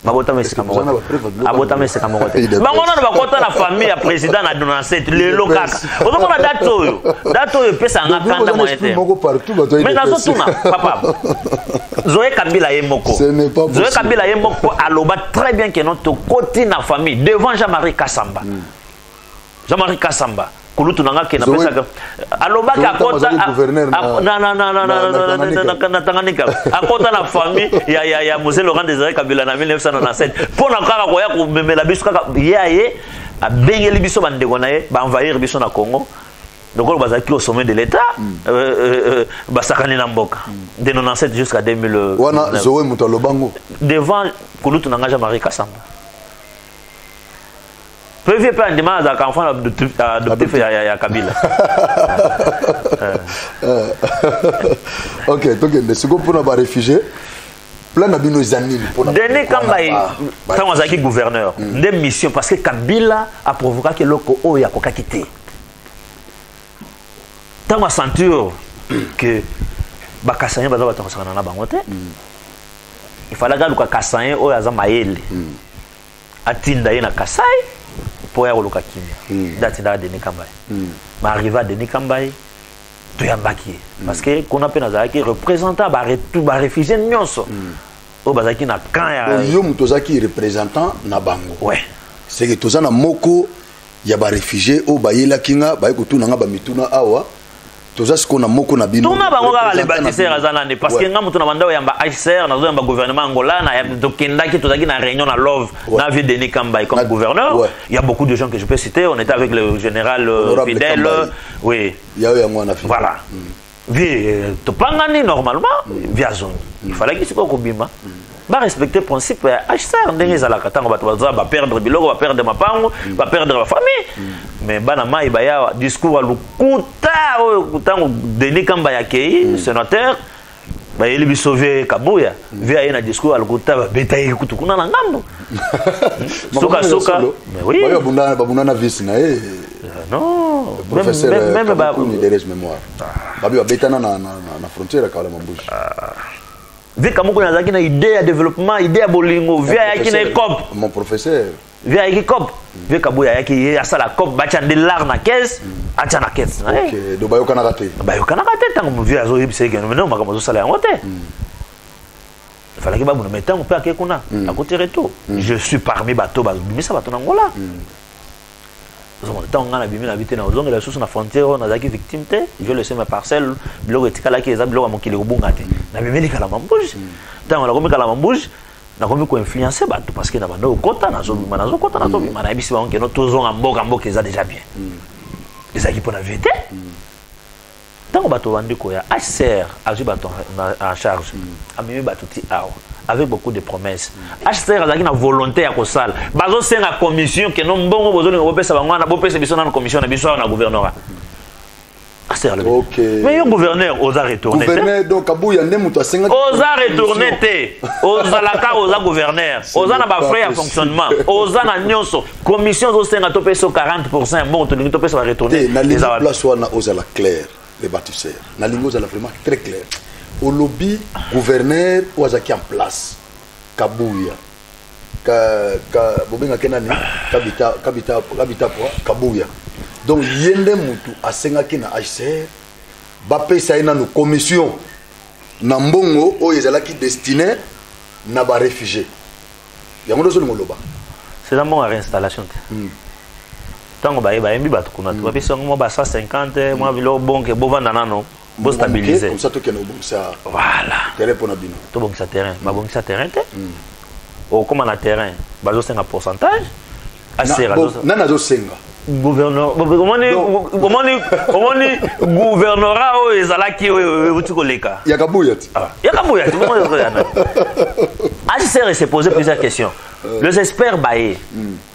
Mabota mesi kamogote. Abota mesi kamogote. Bangona na bakota na famille ya président na donacet lelo kaka. Ozomona dato yo pesa ngakanda moyete. Mais nazo tuna papa. Zoé Kabila yemoko. Zoé Kabila yemoko aloba très bien que notre côté na famille devant Jean-Marie Kassamba. Jean-Marie Kassamba. Kulutu nanga ke na pesa aloba ka kota na Tanganyika akota na famille ya Mose Laurent Désiré Kabila na 1997 pona kaka ko ya ko memela biso kaka yaye a bengeli biso bandeko na ye ba envahir biso na Congo donc bazaki au sommet de l'état basakani na mboka de 97 jusqu'à 2000 wana Zoé Mutalobango devant Kulutu nanga Jean-Marie Kassamba. Prévu pas un demande à l'enfant adoptif à Kabila. Ok, donc c'est quoi pour nos réfugiés? Plein de amis. Denis Kambaye, quand on a été gouverneur, des missions parce que Kabila a provoqué que l'oko oya koka quitté. Tant on sentir que Bakassayen baza batosana na bangote. Il fallait que Kassayen oya za maele. Atinda na Kasai. Pour y avoir le Kakimia. D'attendre Denis Kambaye. Mais arriver à Denis Kambaye, tu y as baqué. Parce que qu'on a penazaki représentant tout réfugié nyonso. Au bazaki na quand ya. Yo mutozaki représentant na bango. Ouais. C'est que tozana moko ya ba réfugié au bayela kinga ba ko tuna nga ba mituna awa. Toza siko na moko na bino. Tuna bango ka les bâtisseurs azanane parce que nga mutu na banda ya ba HCR na zo ya ba gouvernement angola na dokenda ki tozaki na réunion na Love na vie Denis Kambaye comme gouverneur. Il y a beaucoup de gens que je peux citer, on était avec le général Fidèle. Oui. Voilà. Vie topangani normalement via zone. Il fallait qu'il soit kobima. Ba respecter le principe HCR ndenge za la katanga bato ba perdre biloko ba perdre mapango ba perdre la famille mais bana mai ba ya discours à lukuta kutango Denis Kambaye akei sénateur ba ili bi sauver Kabuya via ina discours à lukuta ba betaye kutukuna na ngambo soka mais oui ba bunda na vice na non professeur même ba derrière mémoire ba bi betana na frontière ka la mambushi vu comme on a une idée de développement, idée de bolingo, via qui n'est cop. Mon professeur. Via qui cop. Vu Kabuya qui a ça la cop, bâtir de l'art na caisse, acha na caisse. Ok. Donc bayo kana raté. Bayo kana raté tant que via zo c'est que non ma comme ça la monter. Il fallait que ba nous mettions on peut à kuna à côté retour. Je suis parmi bateau mais ça bateau Angola. Tant on a bien habité dans zone la source na frontière on a qui victime té je laisser ma parcelle bloc etikala qui ezablo mon kili obungate na bimeli kala mambouge tant on a comme kala mambouge na comme ko influencer bato parce que na bando kota na zo kota na zo na bisi ba on que notre zone en mboka eza déjà bien les équipes on a vérité tant bato bandi ko ya HCR azu bato en charge amemi bato ti awa avec beaucoup de promesses. HCR a une volonté à Kosal. Bazo c'est la commission que non bon besoin de repérer bangana bopesa biso na commission na biso na gouvernorat. OK. Mais le gouverneur osa retourner. Gouverneur donc Kabuya ndemuto 50. Osa retourner té. Osa la ka osa gouverneur. Osa na ba frais à fonctionnement. Osa na nyonso. Commission zo senga to peso 40% bon to lingi to peso va retourner. Na la place wana osa la clair les bâtisseurs. Na lingo za la vraiment très clair. au lobby gouverneur ou azaki en place Kabuya Kabuya donc yende mutu asengaki na HCR bapesa ina no commission na mbongo oyo ezalaki destiné na ba réfugiés yango ndo solingo loba c'est la bonne réinstallation tango ba yembi bato kuna tu bapesa ngo ba 150 moi bilo bonke bovanda nano bo stabiliser comme ça to keno bon ça voilà terrain pour na bino to bon ça terrain ba bon ça terrain te o comme na terrain bazo 5 pourcentage HCR nana zo senga gouverneur comment gouvernorat o ezalaki o tukoleka Yakabuya HCR s'est posé plusieurs questions les experts baé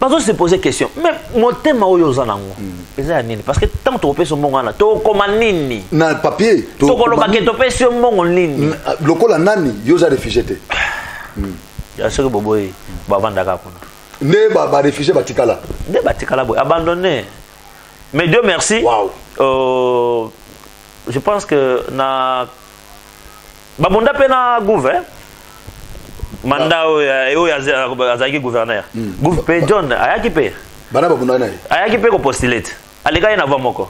parce que se poser question mais mon thème o yozanango eza nini parce que tant to peso mbongo na to koma nini na papier to koloba ke to peso mbongo nini lokola nani yoza réfugié te ya soko boboy bavandaka kuna ne ba réfugié batikala boy abandonné mais Dieu merci je pense que na babonda pena gouver mandat oyo azaki gouverneur gouv pe John ayaki pe bana babonda naye ayaki pe ko postulate aleka na vamoko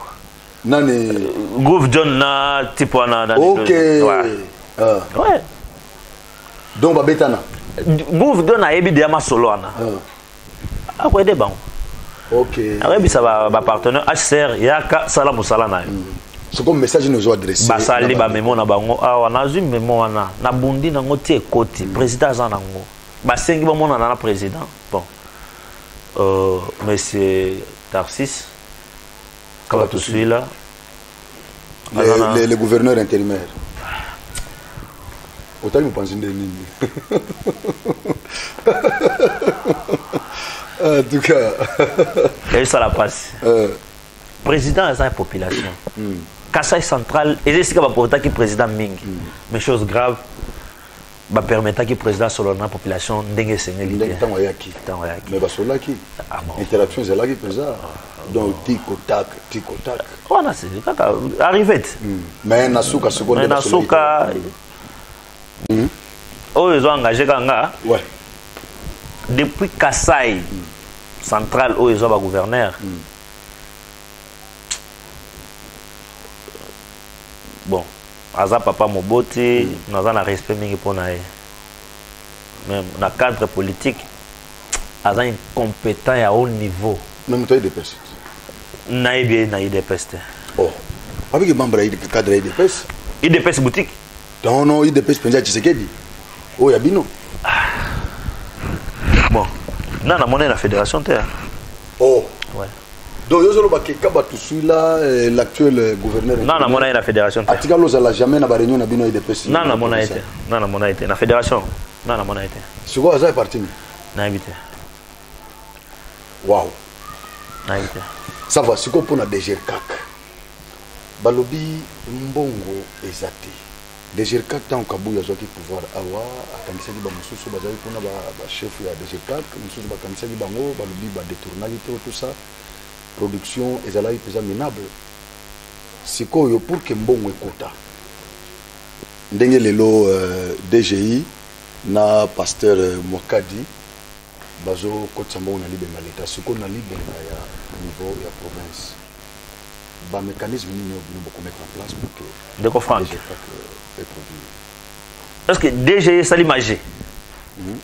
nani gouv John na tipo na OK ouais donc babetana gouv John ayebi de ma solo ana ako ede bango OK ayebi ça ba partenaire HCR yaka sala musala na c'est comme message nous adressé basali ba memo na bango awa na zu memo wana na bundi na ngoti ekoti président zanango basengi bomona na président bon monsieur Tarsis quand tu suis là les gouverneurs intérimaires autant me penser de nini en tout cas et ça la passe président de la population Kassai central et c'est ce que qui président mingi mais chose grave ba permettre que président solo na population ndenge sengeli tango yaki mais ba solo ki interaction c'est là qui président donc tiko tak on a c'est arrivé mais nasuka seconde nasuka oh ils ont engagé kanga ouais depuis Kassai central où ils ont ba gouverneur bon aza papa Moboti nous avons un respect mingi pour nae même dans le cadre politique aza incompétent à haut niveau même toi IDPS nae bien na IDPS oh avec les membres du cadre IDPS boutique non IDPS penja Tshisekedi oh yabino bon non na monnaie la fédération terre oh ouais donc yozolo bakeka batu suila l'actuel gouverneur non na monnaie la fédération terre atika loza la jamais na ba réunion na bino IDPS non na monnaie terre na fédération non na monnaie terre siko aza parti na habité wow na habité ça va siko pona DGRCAC balobi mbongo ezati DGRCAC tant Kabuya zoki pouvoir awa akanisaki ba mususu bazali pona ba chef ya DGRCAC mususu bakanisaki bango balobi ba détournalité tout ça production ezalaki pesa minable sikoyo pour que mbongo ekota ndenge lelo DGI na pasteur Mokadi bazo kotsa mbongo na libenga leta sikoyo na libenga ya niveau ya province ba mécanisme nini nous beaucoup mettre en place pour que de confront parce que DGI sali magie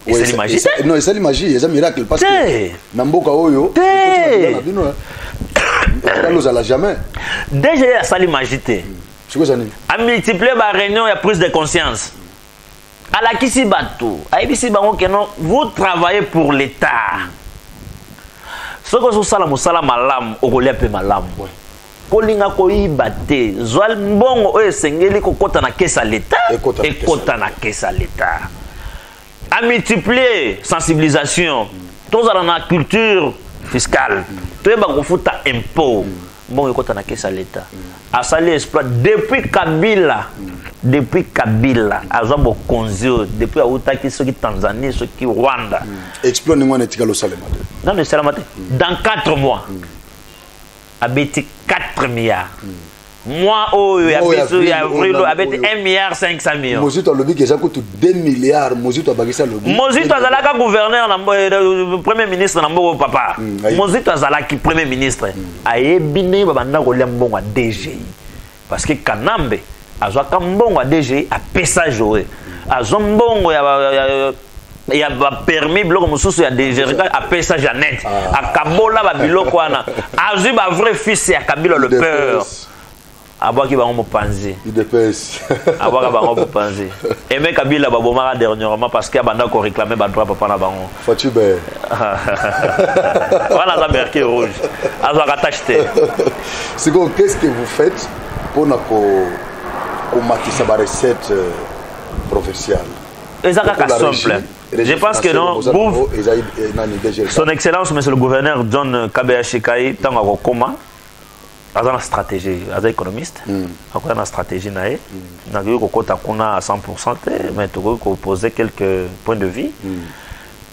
c'est magie non c'est magie c'est miracle parce que na mboka oyo nous allons jamais déjà ça l'imagité a multiplier ma réunion et prise de conscience à la kisi bateau à ibisi bango que non vous travaillez pour l'état ce que vous sala musala malam okolia pe malam kolinga ko ibate zwal mbongo o esengeli kokota na kesa l'état et kota na kesa l'état à multiplier sensibilisation tous dans la culture fiscale tout ba ko futa impôt bon ekota na kesa l'état a sali exploit depuis Kabila azwa bokonzi depuis autaki soki Tanzanie soki Rwanda exploit ningo na tikalo salema non ne salama dans 4 mois abeti 4 milliards Moi, il y a 1,5 milliard. Mozito a lobby qui coûte 2 milliards. Mozito a bagissé lobby. Mozito a zalaka gouverneur, premier ministre, papa. Mozito a zalaki premier ministre. Aye bine babanda kolia mbongo a DGI. Parce que Kanambe a zwaka mbongo a DGI a pesa jouer. A zombongo il y a permis bloc mususu ya DGRK a pesa Jeannette. A Kabola ba biloko wana. A zu ba vrai fils ya Kabila le peur. Abaki bango mopanzi. Il dépêche. Abaka bango mopanzi. Et même Kabila ba bomara dernièrement parce qu'il a banda ko réclamer ba droit papa na bango. Fatube. Voilà la marqué rouge. Azaka tachete. C'est quoi, qu'est-ce que vous faites pour na ko matisa ba recette provinciale? Ezaka simple. Je pense que non. Son Excellence, Monsieur le Gouverneur John Kabea Shikai, tant à Rokoma. Dans la stratégie, as économiste, après la stratégie nae, n'a eu à 100%, mais tu peux poser quelques points de vue.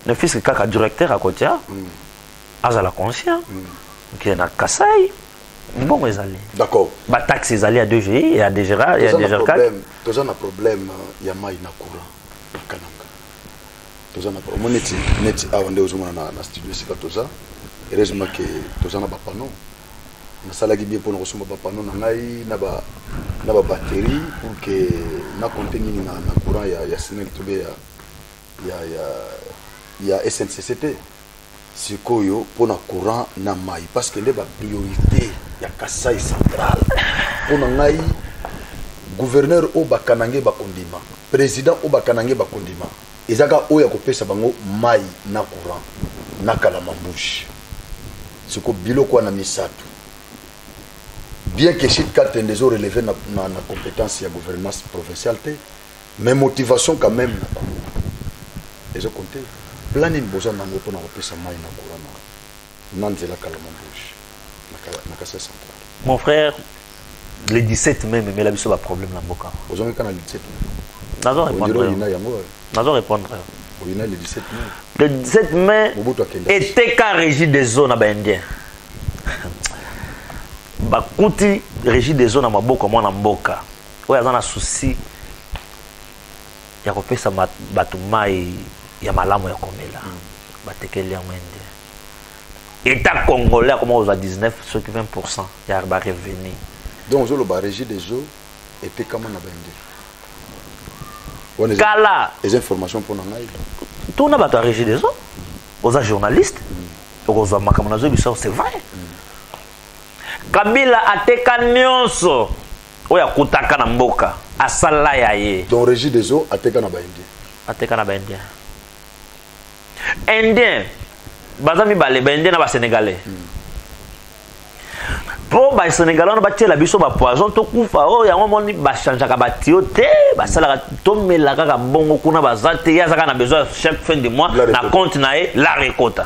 Le fils de Kaka directeur à côté, as la conscience, qui est à Kassai, bon les alliés. D'accord. Bah taxe les alliés à 2G et à DGRA et à DGRA. Tous un problème, il y a maï na courant, Kananga. Tous un problème, net avant de jouer na studio c'est tout ça. Heureusement que tous un pas non. Na salaki bien pour nous recevoir papa non ngai na ba batterie pour que na contenu na courant ya signal tobe ya SNCCT sikoyo pour na courant na mai parce que les ba priorité ya Kasai central pour ngai gouverneur o bakanange bakondima président o bakanange bakondima ezaka o ya kopesa bango mai na courant na kala mambushi siko biloko na misatu. Bien que ces quatre des eaux relevés na compétence et gouvernance provinciale, mais motivation quand même. Et je compte. Planning besoin d'ango pour n'avoir sa main na courant. Nanzela kalamambouche. Na Kasai central. Mon frère, le 17 mai, mais la biso va problème na boka. Besoin quand le 17 mai. Nazo répondre. Nazo répondre. Le 17 mai. Le 17 mai était qu'à régir des zones à Indien. Bakuti régie des zones à Maboko moi na mboka. Oya zana souci ya kopesa batumai ya malamu ya komela. Batekeli ya mwende. État congolais comme aux 19 sur 20% ya ba revenu. Donc zo le régie des eaux était comment na bende. Kala les informations pour nangai. Tout na ba régie des eaux. Aux journalistes. Aux makamana zo biso c'est vrai. Kabila ateka nyonso oya kutaka na mboka asala ya ye. Donc régie des eaux ateka na ba indien. Ateka na ba indien. Indien bazami bale ba indien na ba sénégalais. Po ba sénégalais on ba tiela biso ba poison to kufa o ya moni ba changaka ba tiote ba sala to melaka ka bongo kuna bazate ya zaka na besoin chaque fin de mois na compte na e la récolte.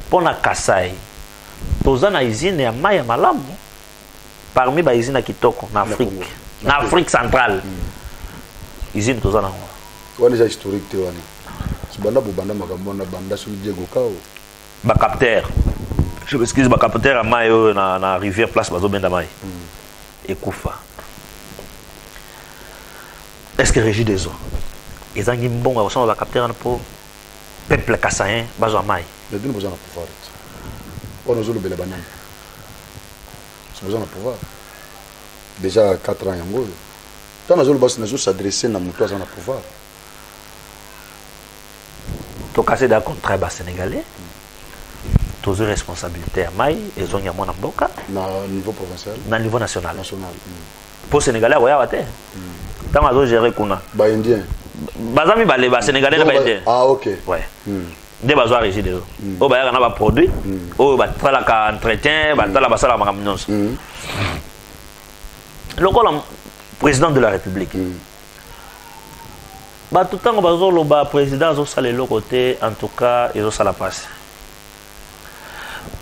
Pona Kasai toza na usine ya mai ya malamu parmi ba usine kitoko na Afrique na Afrique centrale usine toza na wana déjà historique te wana subanda bobanda makambo na banda sur Diego Kao ba capteur je m'excuse ba capteur ya mai na rivière place bazo benda mai ekufa est-ce que régie des eaux ezangi mbongo ba ba capteur na po peuple kassayen bazo mai mais nous besoin de pouvoir. On nous a le banane. Nous besoin de pouvoir. Déjà 4 ans en Angola. Tant nous avons s'adresser à mon toit en pouvoir. Tu as cassé d'un contrat sénégalais. Tu as une responsabilité à Maï et ils ont eu mon amboka. Na niveau provincial. Na niveau national. Pour Sénégalais, ouais, ouais. Tant que j'ai géré kuna. Ba indien. Bazami balé ba Sénégalais na ba indien. Ah OK. Ouais. Des besoins régis des eaux. Au bail on a produit. Au bas la ka entretien, bas la basala makamnyons. Le président de la République. Bah tout temps bazo le bas président zo sale le côté en tout cas ils ont ça la passe.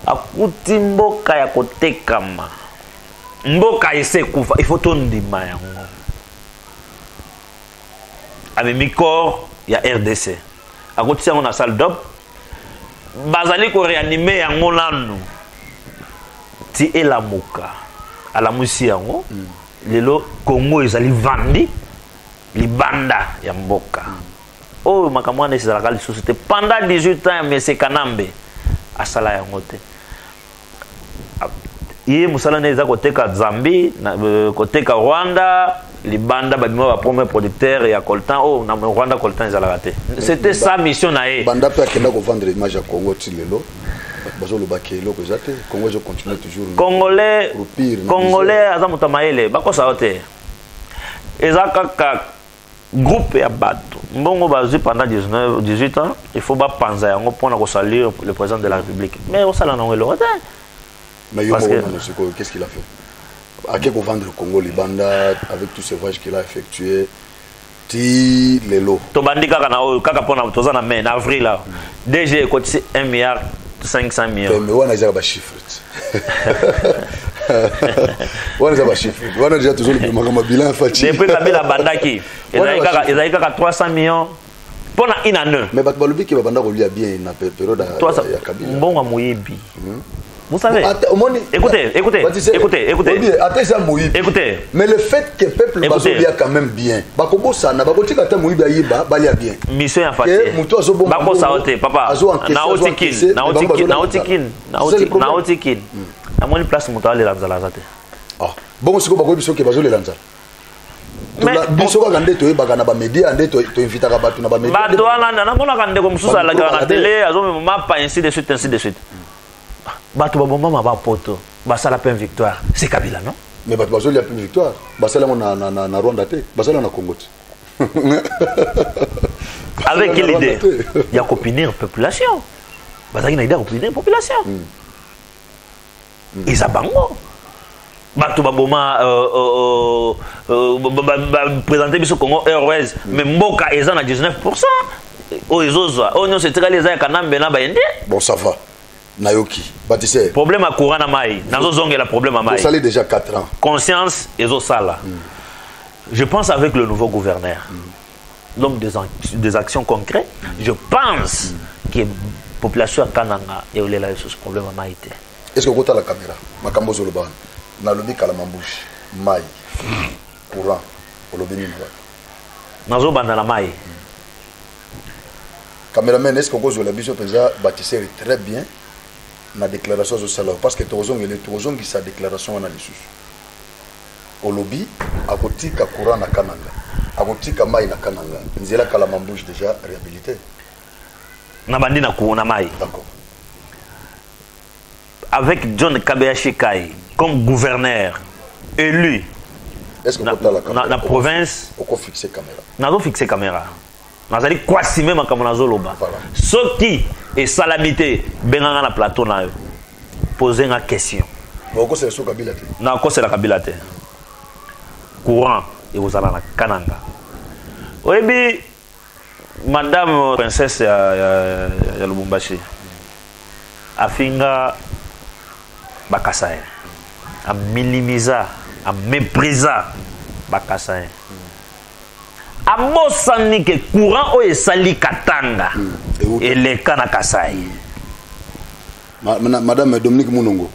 Akuti mboka ya côté kama. Mboka ese kufa il faut tondima yango. Avec Mikor il y a RDC. À côté on a salle d'op bazali ko réanimer yango nanu ti elamuka à la Moussiango, le Congo ils allaient vendre les banda ya mboka. Oh makamwana c'est la société pendant 18 ans mais c'est Kanambe à sala ya ngote. Yé musala neza côté ka Zambie, côté ka Rwanda, les banda babima ba premier producteur et à coltan oh na Rwanda coltan ils allaient rater. C'était sa mission naé. Banda peut kenda ko vendre image à Congo tilelo. Bazo le bakelo ko zate Congo je continue toujours. Congolais azamuta maele bako saote. Ezaka groupe ya bato mbongo bazui pendant 18 ans il faut pas penser yango pour saluer le président de la République mais on sala non le mais qu'est-ce qu'il a fait à quel vendre le Congo les bandas avec tous ces voyages qu'il a effectué ti lelo to bandika kana o kaka pona tozana mais en avril là DG cotisé 1 milliard 500 millions mais on a déjà ba chiffre on a chiffre on a déjà toujours le bilan fatigué depuis Kabila bandaki il a eu 300 millions pour une année mais balobi ki banda ko lia bien na période ya Kabila bon moyebi vous savez écoutez mais le fait que peuple bazolia quand même bien bakobo sana bakotika ta moyibi ayiba balia bien mission ya faté bako saote papa naotikin amoni place moto ale lanzala zate ah bon siko bako biso ke bazo le lanzala mais biso ka ngande to ebaka na ba media ande to invita ka batu na ba media bato wana na mona kande ko mususa la na télé azo me mapa ainsi de suite bato babomba ma ba poto basala plein victoire c'est Kabila non mais bato bazo li a plein victoire basala na Rwanda te basala na Congo avec quelle idée il y a copiner population bazaki na idée copiner population ils abango bato baboma présenter biso Congo Airways mais mboka eza na 19% o ezozwa o nyo c'est très les ya Kanambe na baende bon ça va nayoki batissé problème à courant na mai nazo zongela problème à mai ça fait déjà 4 ans conscience ezosala je pense avec le nouveau gouverneur donc des actions concrètes je pense que population à Kananga et olela ce problème à mai. Est-ce que vous avez la caméra makambo zoloba na lobi kala mambushi mai courant olobini na nazo banda na mai caméraman est-ce que vous avez biso déjà bâtisseur très bien na déclaration de salaire parce que tozong qui sa déclaration na lisusu olobi akotika courant na Kananga akotika mai na Kananga nzela kala mambushi déjà réhabilité na bandi na kuona mai d'accord avec John Kabea Shikai comme gouverneur élu la province on fixer caméra nazo fixer caméra nazali kwasi même comme nazo loba ce qui est salamité benganga na plateau na yo poser une question boko c'est sur Kabila te na ko c'est la Kabila te courant et vous allez na Kananga oyebi madame princesse ya Lubumbashi afinga Bakasaye a minimiser a mépriser Bakasaye a mosani que courant o esali Katanga et les kana Kasaye madame Dominique Munongo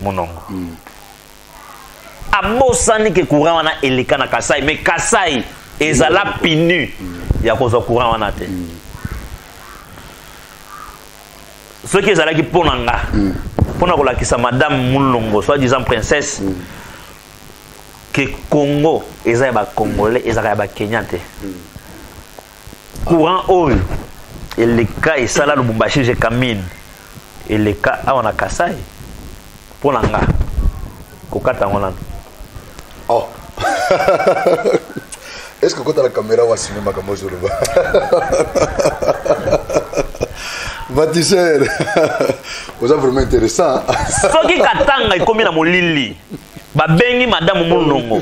a mosani que courant wana eleka na Kasaye mais Kasaye ezala pinu ya kozo courant wana te ce qui ezala ki ponanga pona ko lakisa madame Mulongo soi-disant princesse que Congo eza ba congolais eza ba Kenyan te courant oil et les cas et ça là Lubumbashi je camine et les cas on a Kasaye ponanga ko kata ngona oh est-ce que quand la caméra va cinéma comme je le vois bâtisseur vous êtes vraiment intéressant ce qui Katanga est comme na molili ba bengi madame Mulongo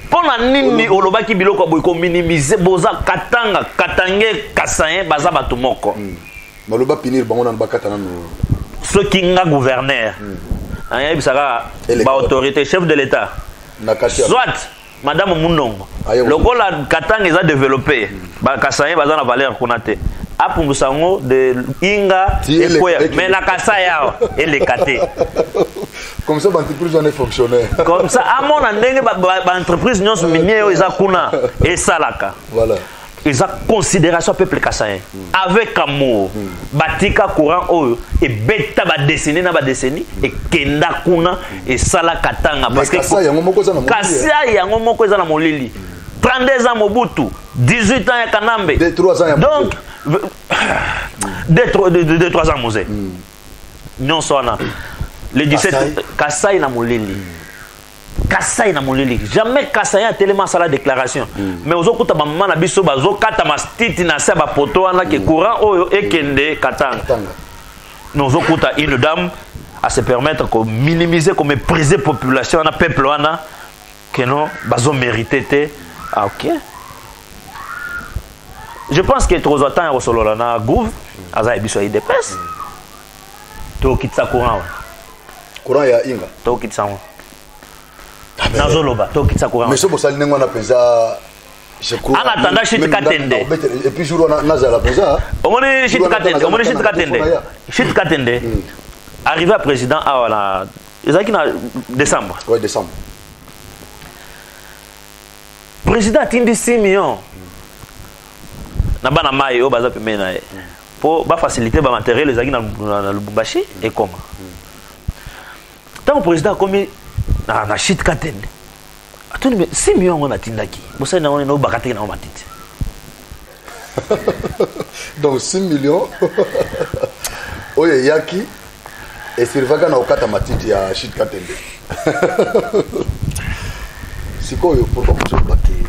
pona nini olobaki biloko boy ko minimiser boza Katanga Katange Kasaye baza bato moko maloba pinir bango na bakatana no ce qui nga gouverneur aya bisaka ba autorité chef de l'état soit madame Mulongo lokola Katanga eza développé ba Kasaye baza na valeur konate apumbusango de inga et quoi mais la kasaya et les katé comme ça l'entreprise en est fonctionnaire comme ça à mon ndenge ba entreprise nyons minier eza kuna et salaka voilà ils ont considération peuple kassayen avec amour batika courant oyo et beta ba dessiner na ba décennie et kenda kuna et sala katanga parce que kassaye yango moko za na molili kassaye yango moko za na molili 32 ans Mobutu 18 ans ya Kanambe 3 ans ya donc 3 ans Mosé non sona le 17 kassaye na molili Kassai na molili jamais Kassai a tellement ça la déclaration mais aux autres maman na biso bazo kata mastiti na sa ba poto na ke courant oyo ekende katanga nous okuta une dame à se permettre de minimiser comme mépriser population na peuple wana que non bazo mérité ah OK je pense que trop temps ya solo na gouv aza biso IDPS to kitsa courant ya inga to kitsa nazoloba to kitsa courant mais so bosali nengo na penza je crois en attendant shit katende et puis jour na za la penza omoni shit katende arrivé à président ah voilà ezaki na décembre ouais décembre président atindi 6 millions na bana mai o baza pemena pour ba faciliter ba matériel ezaki na Lubumbashi et comment tant président comme na shit katende atoni mais 6 millions on atindaki bosa na on no bakate na matiti donc 6 millions oye yaki et sirvaka na okata matiti ya shit katende sikoyo pourquoi vous battez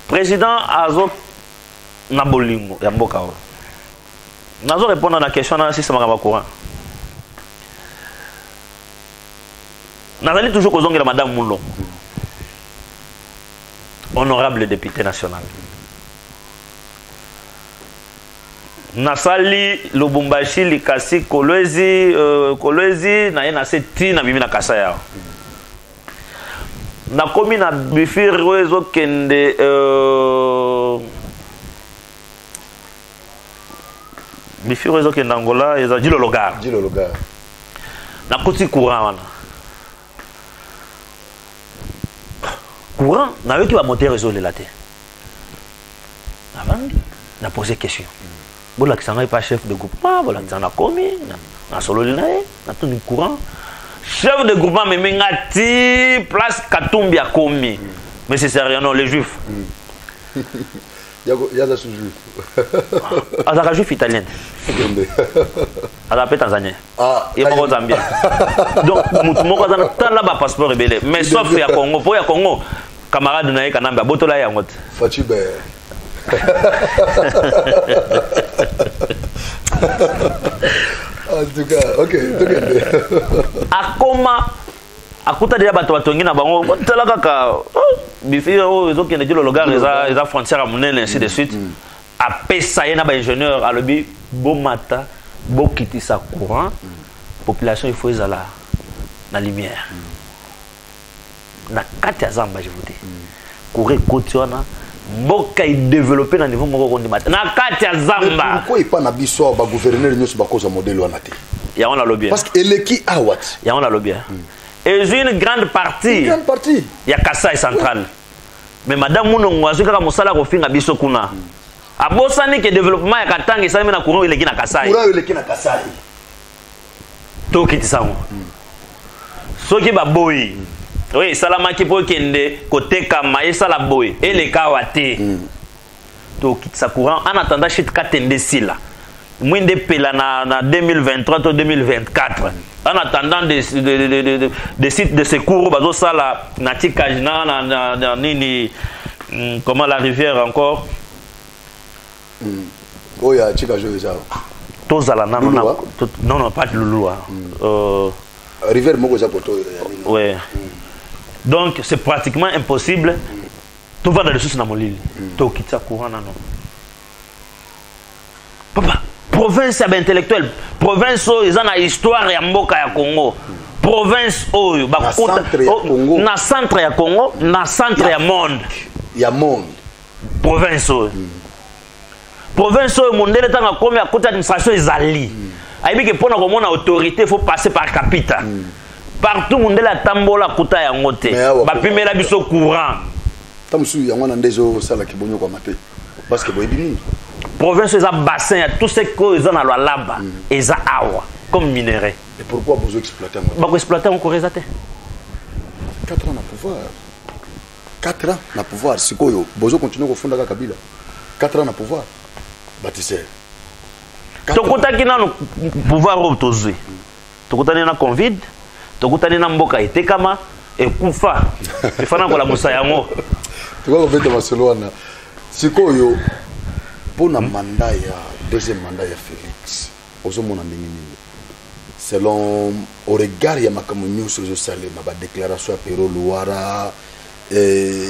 président azo na bolingo ya mboka o nazo répondre na question na système ya courant nazali toujours kozongela madame Moulon honorable député national nasali Lubumbashi likasi kolwezi na ye na seti na bimi na kasaya na komi na bifir wezo kende bifir wezo kende Angola eza Djilo Logar na koti courant wana courant n'avait qui va monter réseau de la terre avant n'a posé question bon là qui s'en est pas chef de groupement voilà qui s'en a commis na solo linae na tout le courant chef de groupement mais ngati place Katumbi a commis mais c'est sérieux non les juifs il y a des juifs azaka juif italien azaka tanzanien et moko zambien donc mutu moko azana tala ba passeport rebelle mais sauf ya Congo pour ya Congo camarade na ye Kanambe botola ya ngot Fatibe en tout cas OK akoma akuta déjà bato batongi na bango tala kaka bifiro ezokende Djilo Logar eza frontière à monene ainsi de suite apesa ye na ba ingénieur alobi bomata bokitisa courant population il faut ezala na lumière na kati ya zamba je vous dis courir kotiona mboka il développer na niveau moko kondi mata na kati ya zamba pourquoi il pas na biso ba gouverneur nyos ba koza modèle wana te ya on a lobby parce que eleki awat ya on a lobby et une grande partie ya Kasai central mais madame Munongo azukaka mosala ko finga biso kuna abosani ke développement ya Katanga ça na courant eleki na Kasai to kitisango soki ba boyi oui salamaki po kende côté kama et sala boy et les kawate to kitsa courant en attendant shit katende sila mwinde pela na 2023 to 2024 en attendant des sites de secours bazo sala na tikage na nini comment la rivière encore oya tikage eza tozala non pas de Lulua rivière moko za poto ouais. Donc c'est pratiquement impossible. Tout va dans les sources dans mon l'île. Tout quitte ça courant non. Papa, province intellectuelle, province où ils ont une histoire ya mboka ya Congo. Province où na centre ya Congo, na centre ya monde. Ya monde. province. Province, mon délai est en combien à côté d'administration est ali. Aïe, que pour nous avoir autorité, il faut passer par capitale. Partout, mon délai est tambola côté à ngote. Bah, puis mais la biso courant. Tamsou, il y a un des autres salles qui vont mater. Parce que vous avez province, ils ont bassin, tout ce qu'ils ont dans la laba, ils ont awa, comme minerai. Et pourquoi vous exploitez? Vous exploitez encore les athées. 4 ans à pouvoir. 4 ans à pouvoir. C'est quoi? Vous continuez à fonder la Kabila. 4 ans à pouvoir. Bâtisseur. Tu as le pouvoir autosé. Tu as le Covid. Tu as le Mboka et Tekama. Et Koufa. Il faut que la Moussa Yango. Tu vois, en fait, Barcelone. C'est quoi? Pour le mandat, deuxième mandat, Félix. Selon au regard, il y a ma sur le salé, ma déclaration à Péro Louara,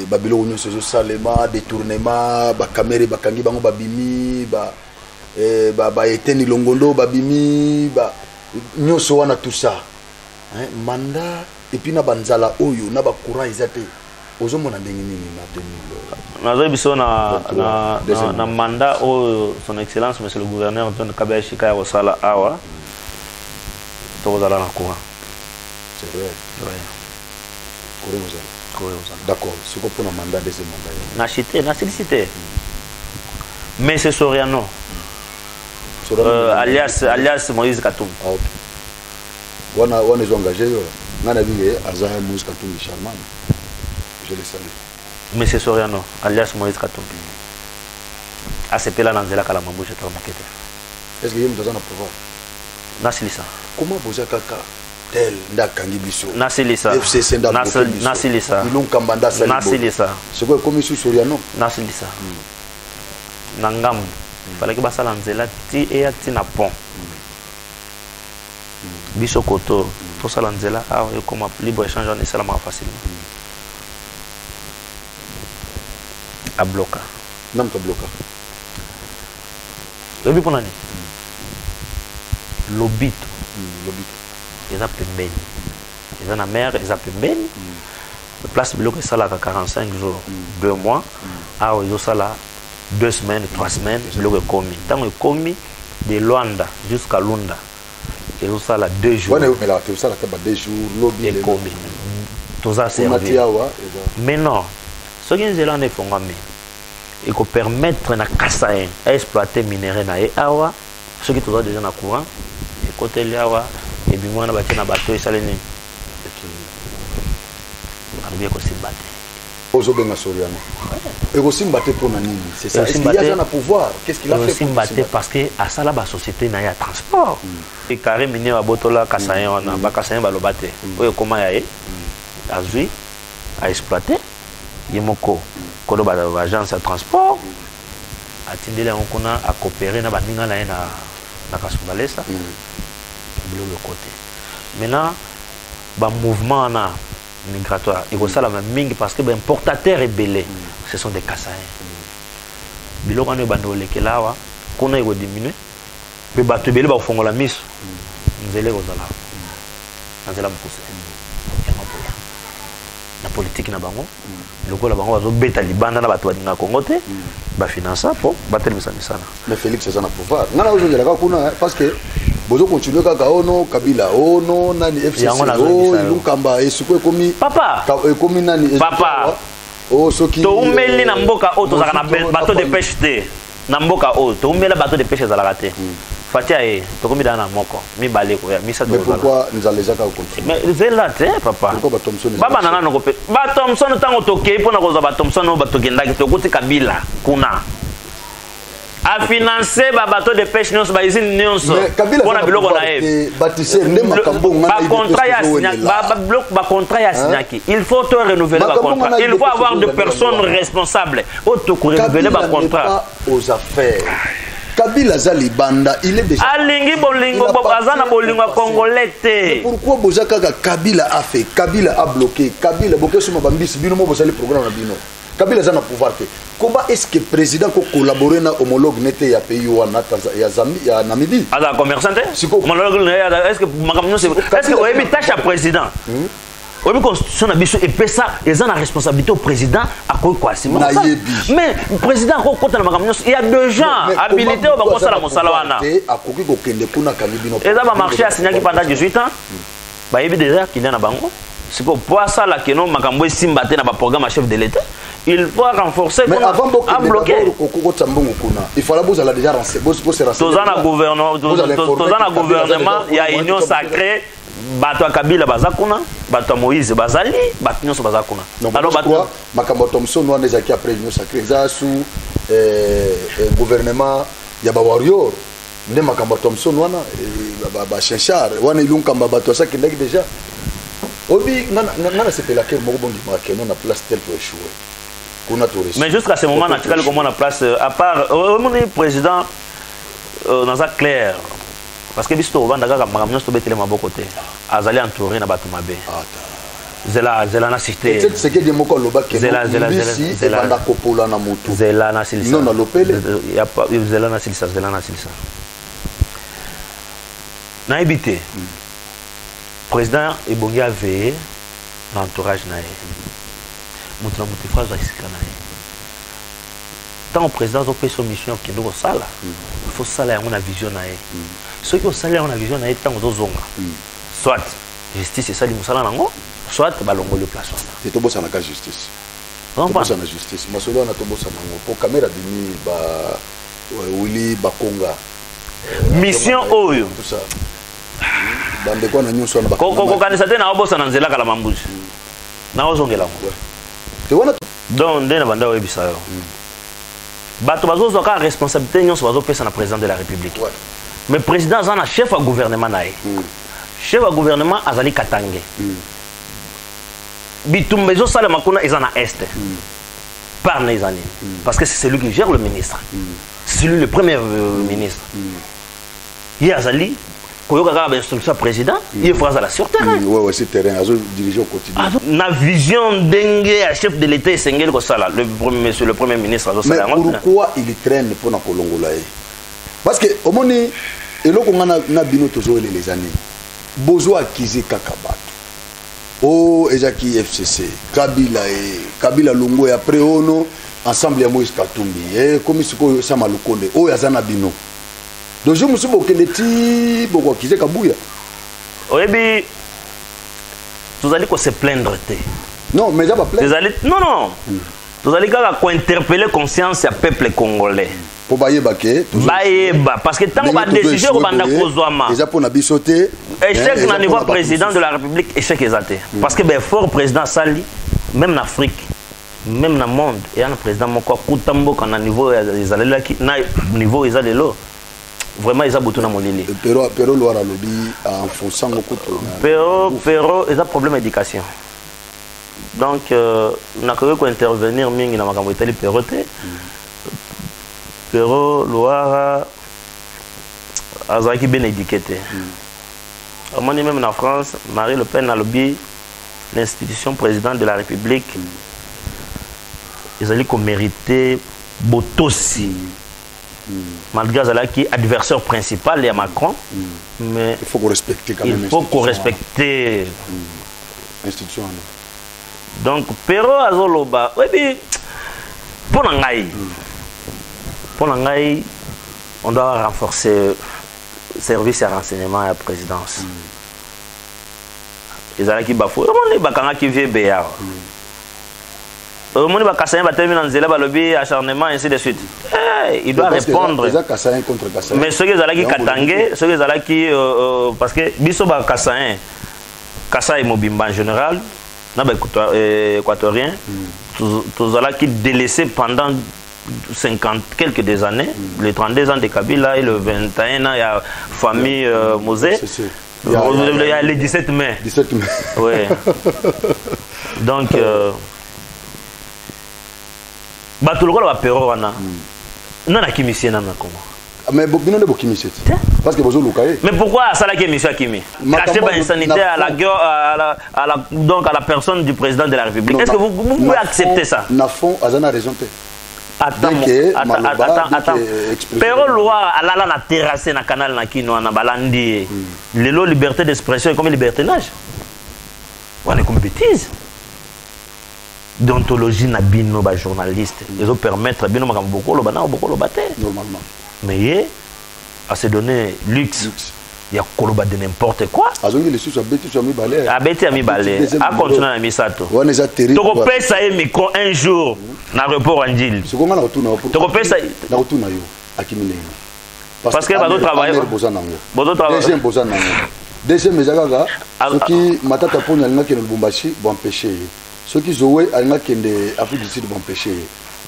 Babilo Union sur le salé, ma détournement, ma caméra, ma kangi, ma babimi, ma eteni longondo, babimi, Union Soana tout ça. Mandat, et puis na banzala oyo, na ba courant izate. Ozo mona ndengini na 2000. Nazo biso na mandat o son excellence monsieur le gouverneur Antoine Kabila Chika ya sala awa. C'est vrai. D'accord. C'est quoi pour le mandat de ce mandat? Na cité. Mais c'est Soriano. Alias Moïse Katumbi. Ah, ok. On est engagé. On a vu Azaï Moïse Katumbi charmant. Je le salue. Mais c'est Soriano, alias Moïse Katumbi. ACP là, Nanzela Kalamambou, je te remarque. Est-ce qu'il y a un pouvoir? Nasilisa. Comment vous avez tel Ndakangi Bisso? Nasilisa. FCC Nasilisa. Ilon Kambanda Salibo. Nasilisa. C'est quoi comme sur Soriano? Nasilisa. Nangam. Il fallait que Bassa Lanzela ti et ti na pont. Bisso Koto. Tout ça Lanzela a comme libre échange en Islam facilement. À bloquer. Non, tu bloqué. Le but pour l'année. L'obit. Ils ont pembeni. Ils ont la mer, ils ont pembeni. La place bloquée, ça là 45 jours, 2 mois. Ah, ils ont ça là 2 semaines, 3 semaines. Bloqué commis. Tant que commis de Luanda jusqu'à Lunda. Ils ont ça là 2 jours. Mais là, tu ça là 2 jours. Lobby. Et commis. Tout ça c'est. Mais non. Ce qui est là, il faut permettre à Kassaïen d'exploiter les minéraux et awa. Ceux qui sont déjà dans le courant, et côté de l'awa, et puis moi, on a battu un bateau et ça les nez. On a bien aussi battu. Ozobenga Soriano. Et aussi battu pour Nanini. C'est ça. Est-ce qu'il y a un pouvoir? Qu'est-ce qu'il a fait? Aussi battu parce que à ça là, la société n'a pas de transport. Et carré miné à Botola, Kassaïen, on a Kassaïen va le battre. Oui, comment il y a? Azui à exploiter. Yemoko, quand on a l'agence de transport, on a coopéré avec la Kasumbalesa, de l'autre côté. Maintenant, le mouvement migratoire, il faut ça la même parce que les importateurs et belés, ce sont des Kassaïens. Bilo quand on est bandolé que là, qu'on a diminué, mais bateau belé va faire la mise, nous allons aux alarmes, nous allons pousser. La politique na bango le ko la bango bazo beta libanda na bato badinga Congo te ba financer pour battre le misana. Mais Félix c'est ça na pouvoir ngana ozo la kuna parce que bozo continuer kaka ono Kabila ono nani FCC o Lukamba esiko komi papa komi nani papa o soki to umeli na mboka o to zaka na bateau de pêche te na mboka o to umela bateau de pêche za la raté fatia e to komi dana moko mi balé ko ya mi sa to. Mais pourquoi nous allons zaka continuer? Mais c'est là te papa pourquoi ba Thompson baba nana no ko pe ba Thompson tango toke pona ko za ba Thompson no ba tokenda ki to kuti Kabila kuna a financer ba bateau de pêche nyonso ba usine nyonso pona biloko na e bâtisseur ndé makambo ngana ba contrat ya signaki ba bloc ba contrat ya signaki il faut to renouveler ba contrat il faut avoir de personnes responsables auto ko renouveler ba contrat aux affaires. Kabila Zali Banda, il est déjà. Alingi bolingo bazana bolingo congolais. Pourquoi Bozaka Kabila a fait? Kabila a bloqué. Kabila bloqué sur ma bambis. Bino mo bozali programme na bino. Kabila zana pouvoir te. Comment est-ce que le président ko collaborer na homologue n'était ya pays wana ya Zambie ya Namibie? Ada commerçant te? Homologue est-ce que makamno c'est est-ce que oyebi tâche à président? la constitution et puis ça, ils ont la responsabilité au président à quoi c'est mais le président il y a deux gens habilités au Bako Sala Mosalawana. Et ça va marcher à signer pendant 18 ans. Bah il y a déjà qu'il y a un bango. C'est pour ça là que non Makambo Simbaté n'a pas programme à chef de l'État. Il faut renforcer. Mais avant de bloquer, il faut la déjà renseigner. Dans un gouvernement, il y a une union sacrée. Bato Kabila bazakuna, bato Moïse bazali, bato nyonso bazakuna. Alors bato Makambo Thompson on déjà qui après union sacrée ça sous gouvernement ya ba warrior. Ne Makambo Thompson wana ba chenchar, wana ilunka bato ça qui ndaki déjà. Obi ngana sepela ke moko bongi makeno na place tel pour échouer. Mais jusqu'à ce moment, naturellement, comment on a place, à part, mon président, dans un clair, parce que bisto on va d'ailleurs magamno sto betele maboko te, azali entouré na bato mabe. Zela na cité. C'est que des mots comme loba que zela na kopola na moto. Zela na silisa. Non na lopele. Il y a pas zela na silisa. Na habité. Président ebongi a veillé l'entourage na ye. Moto na moto phase isika na ye. Tant au président a fait son mission qui doit ça là. Il faut ça là on a vision na ye. Ceux qui ont salé on a vision na ye tant aux zonga. Soit justice et ça li musala nango, soit balongo le place. C'est to bossa na ka justice. Non pas na justice. Masolo na to bossa nango pour caméra dini ba Willy Bakonga. Mission oyo. Tout ça. Bande kwa na nyonso na Bakonga. Koko kanisa te na bossa na nzela kala mambuzi. Na ozongela ngo. Te wana donc ndena banda webisa yo. Bato bazo zoka responsabilité nyonso bazo pesa na président de la République. Mais président zana chef à gouvernement nae. Chef à gouvernement azali Katange. Bitumbezo sala makuna ezana est. Par les années. Parce que c'est celui qui gère le ministre. C'est lui le premier ministre. Il azali koyoka ka ba instruction président, il faut la sur terrain. Ouais c'est terrain, azo diriger au quotidien. Na vision dengue à chef de l'État sengel ko sala le premier ministre azo sala. Mais pourquoi il traîne pour na kolongola e? Parce que au moni eloko ngana na bino tozo les années. Bozo akize kakabato. Oh ezaki FCC, Kabila Lungo et après ono ensemble ya Moïse Katumbi et comme siko sama lukonde oh yazana bino. Donc je me suis dit que beaucoup qui Kabouya. Oui, vous allez se plaindre. Non, mais ça va plaindre. Non. Vous allez interpeller conscience du peuple congolais. Pour Baïeba, parce que tant qu'on va décider, on va kozwama. Déjà pour nabisoter. Échec na niveau président de la République, échec exacté. Parce que ben fort président Sali, même en Afrique, même dans le monde, il y a un président moko kutambo quand na niveau ils allaient là qui na niveau ils allaient là. Vraiment ils ont beaucoup de molili. Pero loira lobby en fonçant beaucoup. Pero ils ont problème d'éducation. Donc on a que intervenir mingi na makambo itali peroté. Pero loira azaki bien éduqué. On dit même en France, Marie Le Pen a lobby l'institution président de la République. Ils allaient qu'on méritait Botosi. Malgré cela qui est adversaire principal il y a Macron, mais il faut qu'on respecte quand même. Il faut qu'on respecte l'institution. Donc Pero Azoloba, oui bien pour Nangaï, on doit renforcer le service et renseignement à la présidence. Ils allaient qui bafouent, on est bakanga qui vient béar. On est bakassayen terminer dans zéla balobi acharnement ainsi de suite. Il doit répondre. Mais ceux qui allaient qui Katangé, ceux qui allaient qui parce que biso bakassayen, Kassai Mobimba en général, na ba équatorien, tous allaient qui délaissés pendant 50 quelques des années, les 32 ans de Kabila et le 21 ans il y a famille Mosé. Il y a les 17 mai. 17 mai. Oui. Donc tout le monde va Pero wana. Non na kimisi na Congo. Mais bino de bokimisi. Parce que bozo lukaye. Mais pourquoi ça la kimisi kimi? Cacher ba insanité à la donc à la personne du président de la République. Est-ce que vous pouvez accepter ça? Na fond azana raison pe. Attends. Pero loi alala na terrasse na canal na kino na balandi. Lelo liberté d'expression comme liberté nage. On est comme bêtise. Déontologie na bino ba journaliste. Ils ont permettre bino makam bokolo bana bokolo baté. Normalement. Mais à se donner luxe. Il y a koloba de n'importe quoi. Azongi les sous abeti sur mi balé. Abeti mi balé. A continuer na misato. On est terrible. To pesa e micro un jour na report Angil. Ce qu'on a retourné au to pesa na retourna yo akimile. Parce que bazo travailler. Bazo travailler. Deuxième boza nango. Deuxième ezaka ce qui matata pona linga ke Lubumbashi bon empêcher. Ce qui Zoé alinga kende Afrique du Sud bon empêcher.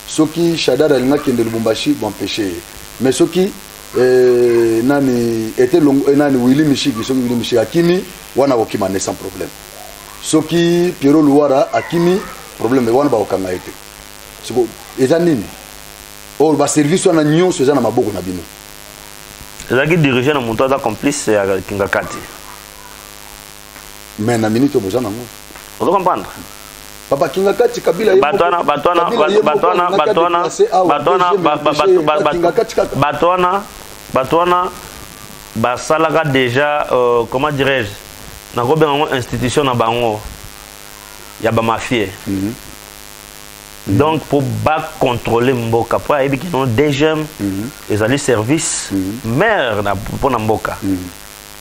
Ce qui Shadar alinga kende Lubumbashi bon empêcher. Mais ce qui nani était long nani Willy Michiki so Willy Michiki akimi wana okimane sans problème. Ce qui Pierrot Louara akimi problème wana ba okanga été. Siko ezanini. Or ba service wana nyonso ezana maboko na bino. Ezaki diriger na monto za complice ya Kingakati. Mais na minute bozana ngo. On doit comprendre. Papa Kingakati Kabila Batwana basalaka déjà comment dirais-je na ko benga institution na bango ya ba mafia. Donc pour ba contrôler mboka pour aibi ki non DGM les alliés service maire na pour na mboka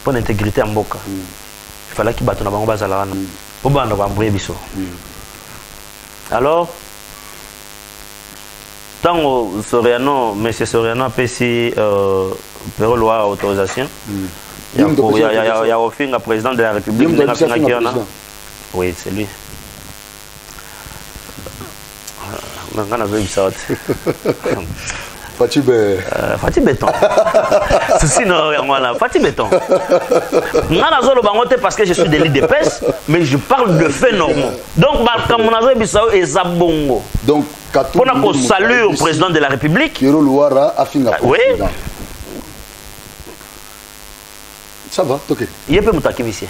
pour l'intégrité en mboka. Il fallait que batona bango bazala wana pour banda ba mbouye biso. Alors, tant Soriano, M. Soriano a payé Pierrot Louara autorisation. Il y a offert un président de la République. Oui, c'est lui. Fatih Béton. Sinon, Fatih Béton. Parce que je suis de l'IDPS, mais je parle de faits normaux. Donc, quand on a vu ça, Bongo. Donc, on a salué au président de la République. Oui. Ça va, ok. Il peut me ici.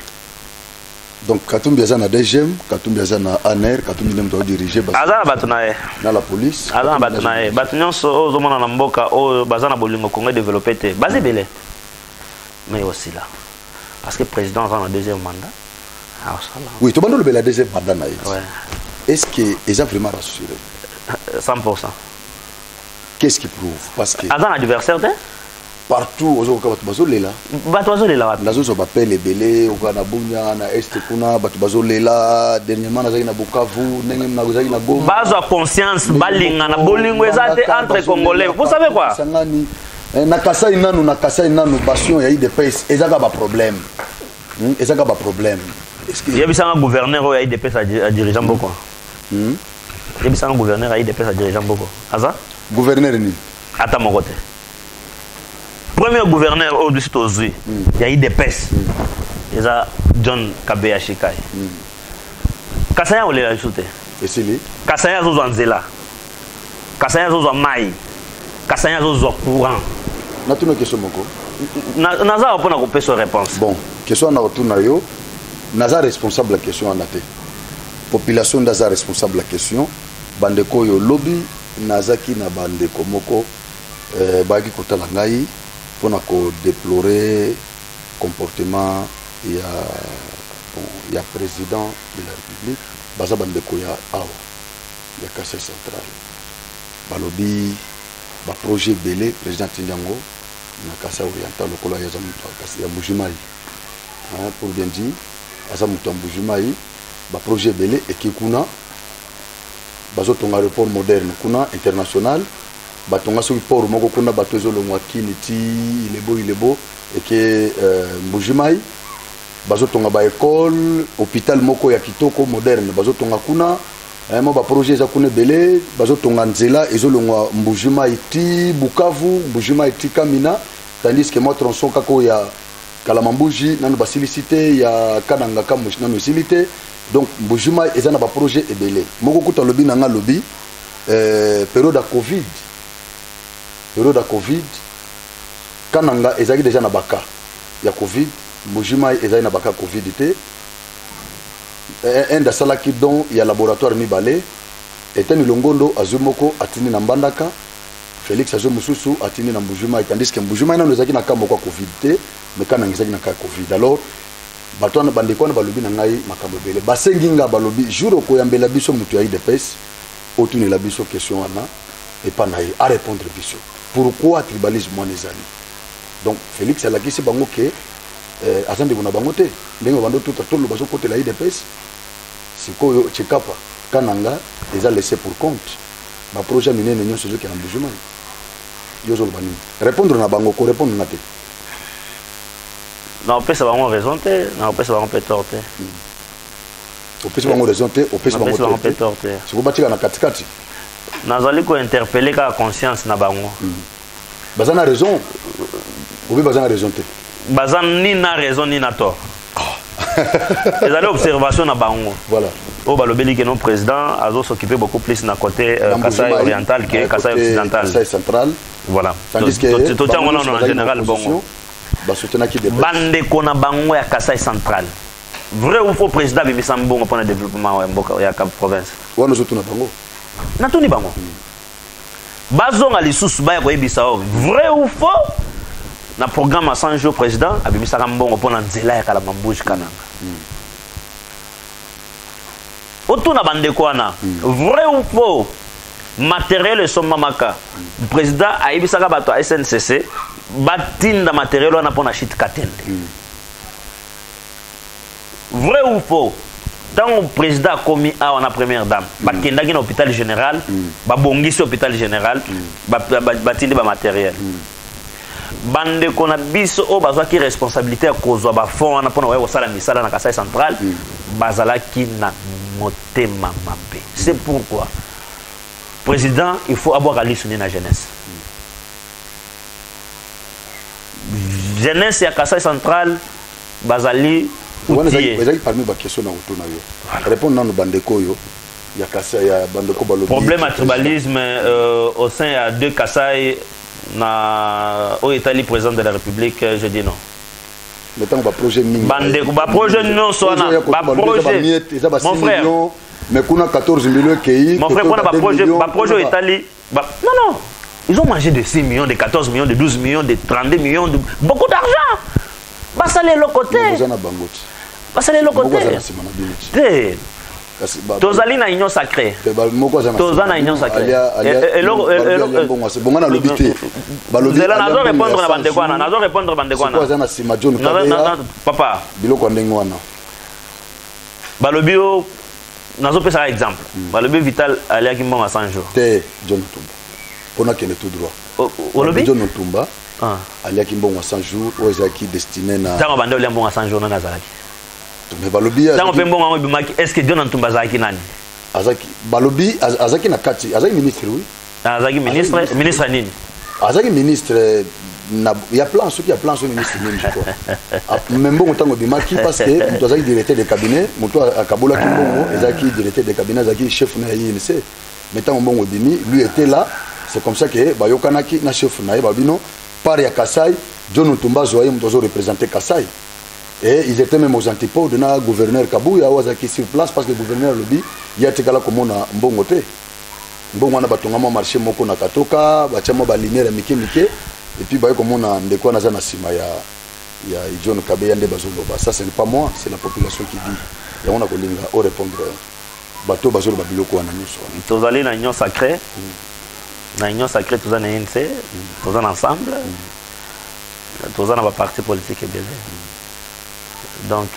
Donc, Katumbi Azana DGM, Katumbi Azana ANER, Katumbi Nemto dirigé dans la police. Azana Batunae. Batunyon so Zomana Namboka, Bazana Bolingo Congo développé. Basé Belé. Mais aussi là. Parce que le président a un deuxième mandat. Oui, tout le monde a le deuxième mandat. Est-ce qu'ils ont vraiment rassuré 100%. Qu'est-ce qui prouve? Parce que. Azana adversaire, partout aux Bazolela. Bazolela. La zone s'appelle les Belé, au Kanabunya, na Est Kuna, Bazolela, dernièrement na Bukavu, na Goma. Bazo conscience, balinga na bolingo ezate entre Congolais. Vous savez quoi? Na Kasai nanu bastion ya IDPS, ezaka ba problème. Ezaka ba problème. Il y a un gouverneur à IDPS à dirigeant beaucoup. Il y a un gouverneur à IDPS à dirigeant beaucoup. Aza? Gouverneur ni. Attends mon côté. Premier gouverneur au-dessus de Ozui, il y a eu des pèses. Il y a John Kabeya Shikai. Kasaya, on l'a ajouté. Et c'est lui? Kasaya, on l'a Nzela. Kasaya, on l'a Maï. Kasaya, on l'a courant. On a une question, Moko. Naza, on peut couper sa réponse. Bon, question on a retourné. Naza responsable la question en athée. Population Naza responsable la question. Bandeko yo lobby, Nazaki na bandeko Moko. Bagi kota la ngai. Pour déplorer le comportement il y a président de la République baza bandeko ya awa ya Kasai central balobi ba projet belé président Tindango na Kasai oriental lokola ya zamuto ya Mbujimai pour bien dire baza muto Mbujimai ba projet belé ekikuna bazo tonga aéroport moderne kuna international batonga sur port moko kuna bato ezolongwa Kiniti ilebo et que Mbujimai bazo tonga ba école hôpital moko ya kitoko moderne bazo tonga kuna mo ba projet za kuna belé bazo tonga nzela ezolongwa Mbujimai ti Bukavu Mbujimai ti Kamina tandis que moi tronçon kako ya Kalamambuji nanu basilicité ya Kananga kamushi nanu silicité donc Mbujimai ezana ba projet ebelé moko kuta lobi nanga lobi période de Covid. Période de Covid, Kananga ezaki déjà na baka ya Covid, Mbujimai ezaki na baka Covidité. Un da salaki don ya laboratoire mibale, etani longondo azumoko atini na Mbandaka, Félix azomususu atini na Mbujimai tandis que Mbujimai na ezaki na kambo kwa Covid té, mais Kananga ezaki na ka Covid. Alors bato wana bandeko wana balobi na ngai makambo ebele basengi nga balobi jour okoyambela biso mutu ya IDPS otunela biso question wana epa na ye a répondre biso pourquoi tribalisme wana ezali donc Félix alakisi bango ke aza ndeko na bango te ndenge bando tuta tolo bazokotela IDPS sikoyo Tshekapa kananga eza laissé pour compte baprojet minene nyonso ezokende na Mbuji-Mayi yozoloba nini répondre na bango ko répondre na te non, on peut savoir raison, non, on peut savoir torté. On peut savoir raison, on peut savoir torté. Si vous battez dans la katikati. Nous allons interpeller la conscience na bango. Bazan a raison. Vous avez raison. Bazan ni na raison ni na tort. Les allées observation na bango. Voilà. Au balobeli que non président a s'occuper beaucoup plus na côté Kasaï oriental que Kasaï occidental. Kasaï central. Voilà. Tandis que tout en général bongo. Bande kona bango ya Kasaï central. Vrai ou faux président bimisa mbongo pour le développement ya Cap province. Wana zotu na bango. Na tuni bango. Bazonga lisusu ba ko yebisa vrai ou faux na programme à 100 jours président abimisa mbongo pour na nzela ya kala Mbuji kananga. Otuna bande kona vrai ou faux matériel somamaka. Président a yebisa ka bato SNCC batinda matériel wana pona shit katende. Vrai ou faux? Tant le président a commis à la première dame, bakendaki na hôpital général, babongisi hôpital général, batindi ba matériel. Bande kona biso o bazwa ki responsabilité kozwa ba fond wana pona wa sala misala na Kasaï central, bazalaki na motema mabe. C'est pourquoi président, il faut avoir à l'issue na jeunesse. Jeunesse ya Kasaï central bazali outil parmi ba question na autour na yo répondre na bandeko yo ya Kasaï ya bandeko balobi problème à tribalisme au sein ya deux Kasaï na au Italie président de la République je dis non mettons ba projet mingi bandeko ba projet non soit na ba projet mon frère mais kuna 14 millions qui mon frère on a ba projet au Italie non ils ont mangé de 6 millions, de 14 millions, de 12 millions, de 32 millions, de beaucoup d'argent. Bah ça les côté. Bah ça les côté. Tozali na union sacrée. Tozali na union sacrée. Et répondre na bande kwana, nazo répondre bande kwana. Papa. Biloko ndenge wana. Balobio nazo pesa exemple. Balobio Vital aliaki mbongo à 100 jours. Te John Tumba. On a qu'elle est tout droit. John Ntumba, il y a qui bon à 100 jours, ou est-ce destiné à. Tant qu'on a bon à 100 jours, on a Zalaki. Mais Balobi. Tant qu'on fait bon à est-ce que John Ntumba Zalaki nani? Azaki Balobi, Azaki na kati, Azaki ministre oui. Azaki ministre nini? Azaki ministre, il y a plein ceux qui a plein sur ministre nini je crois. Même bon autant que Bimaki parce que Azaki directeur de cabinet, Muto à Kabola Kimbongo, Azaki directeur de cabinet, Azaki chef na INC. Mais tant bon Bimi, lui était là. C'est comme ça que Bayokanaki na chef na Babino par ya Kasaï, John Ntumba Zoye Mtozo représentait Kasaï. Et ils étaient même aux antipodes de na gouverneur Kabouya Wazaki sur place parce que le gouverneur le dit il y a tekala comme on a mbongote. Mbongo na batonga mo marché moko na katoka, bachama ba linéaire mike et puis bayo comme on a ndeko na zana sima ya John Kabeya nde bazoloba. Ça ce n'est pas moi, c'est la population qui dit. Et on a kolinga au répondre bateau bazolo babiloko wana nyuso. Tozali na union sacrée. Na union sacrée tous en ANC, tous en ensemble, tous en parti politique et bien. Donc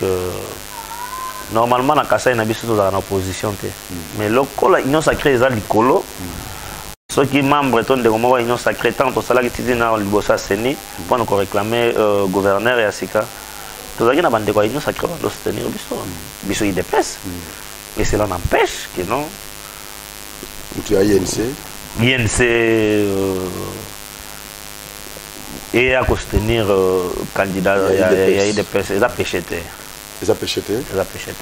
normalement na Kasaï na biso tous en opposition té. Mais local la union sacrée est à l'icolo. Ceux qui membres de la union sacrée tant au salaire qui dit na libosa seni pour nous réclamer gouverneur et asika. Tous en na bande de union sacrée doit soutenir biso. Biso IDPS. Et cela n'empêche que non. Tu as INC. INC et à soutenir candidat à IDPS, ils ont pécheté.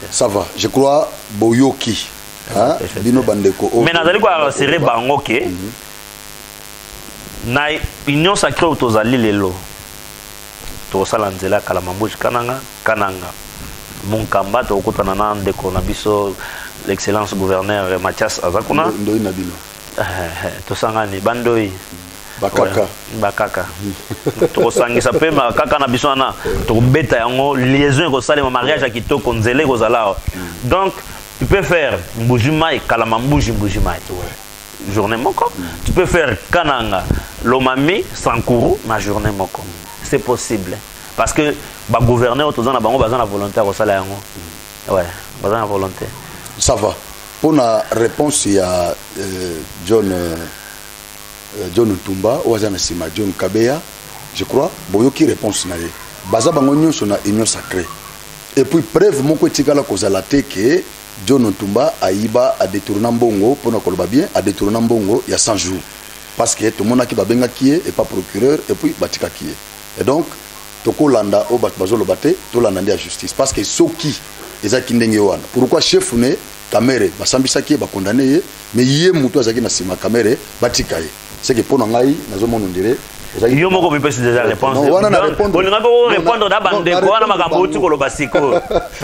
Ça va, je crois Boyoki. Bino Bandeko. Mais nous allons serrer Bangoke. Na union sacrée autozali lelo. Tosala nzela kala Mbuji kananga. Munkamba to kotana na ndeko na biso l'excellence gouverneur Mathias Azakuna. Ndoi na bino. Tosangani bandoi bakaka bakaka to sangisa pe makaka na biso na to beta yango liaison ko sala mariage à kitoko nzele ko zala. Donc tu peux faire mbujima et kalama mbujima journée moko. Tu peux faire kananga lomami sankuru ma journée moko. C'est possible parce que ba gouverneur to zana bango bazana volontaire ko sala yango. Ouais, bazana volonté. Ça va. Pour la réponse il y a John Ntumba ou azana sima John Kabeya, je crois boyoki réponse na ye. Baza bango nyonso na union sacrée. Et puis preuve moko tikala kozala te que John Ntumba aiba a détourné mbongo pour na koloba bien a détourné mbongo il y a 100 jours parce que tout le monde qui ba benga qui est et pas procureur et puis batika qui est. Et donc toko landa o bat bazolo baté to landa ndia justice parce que soki ezaki ndenge wana. Pourquoi chef ne Kamere basambisa ki ba condamné mais yé muto azaki na sima Kamere batika ye. C'est que pour ngai nazomona ndire yo moko mi pesi déjà réponse. On a répondre da bande ko wana makambo uti ko loba siko.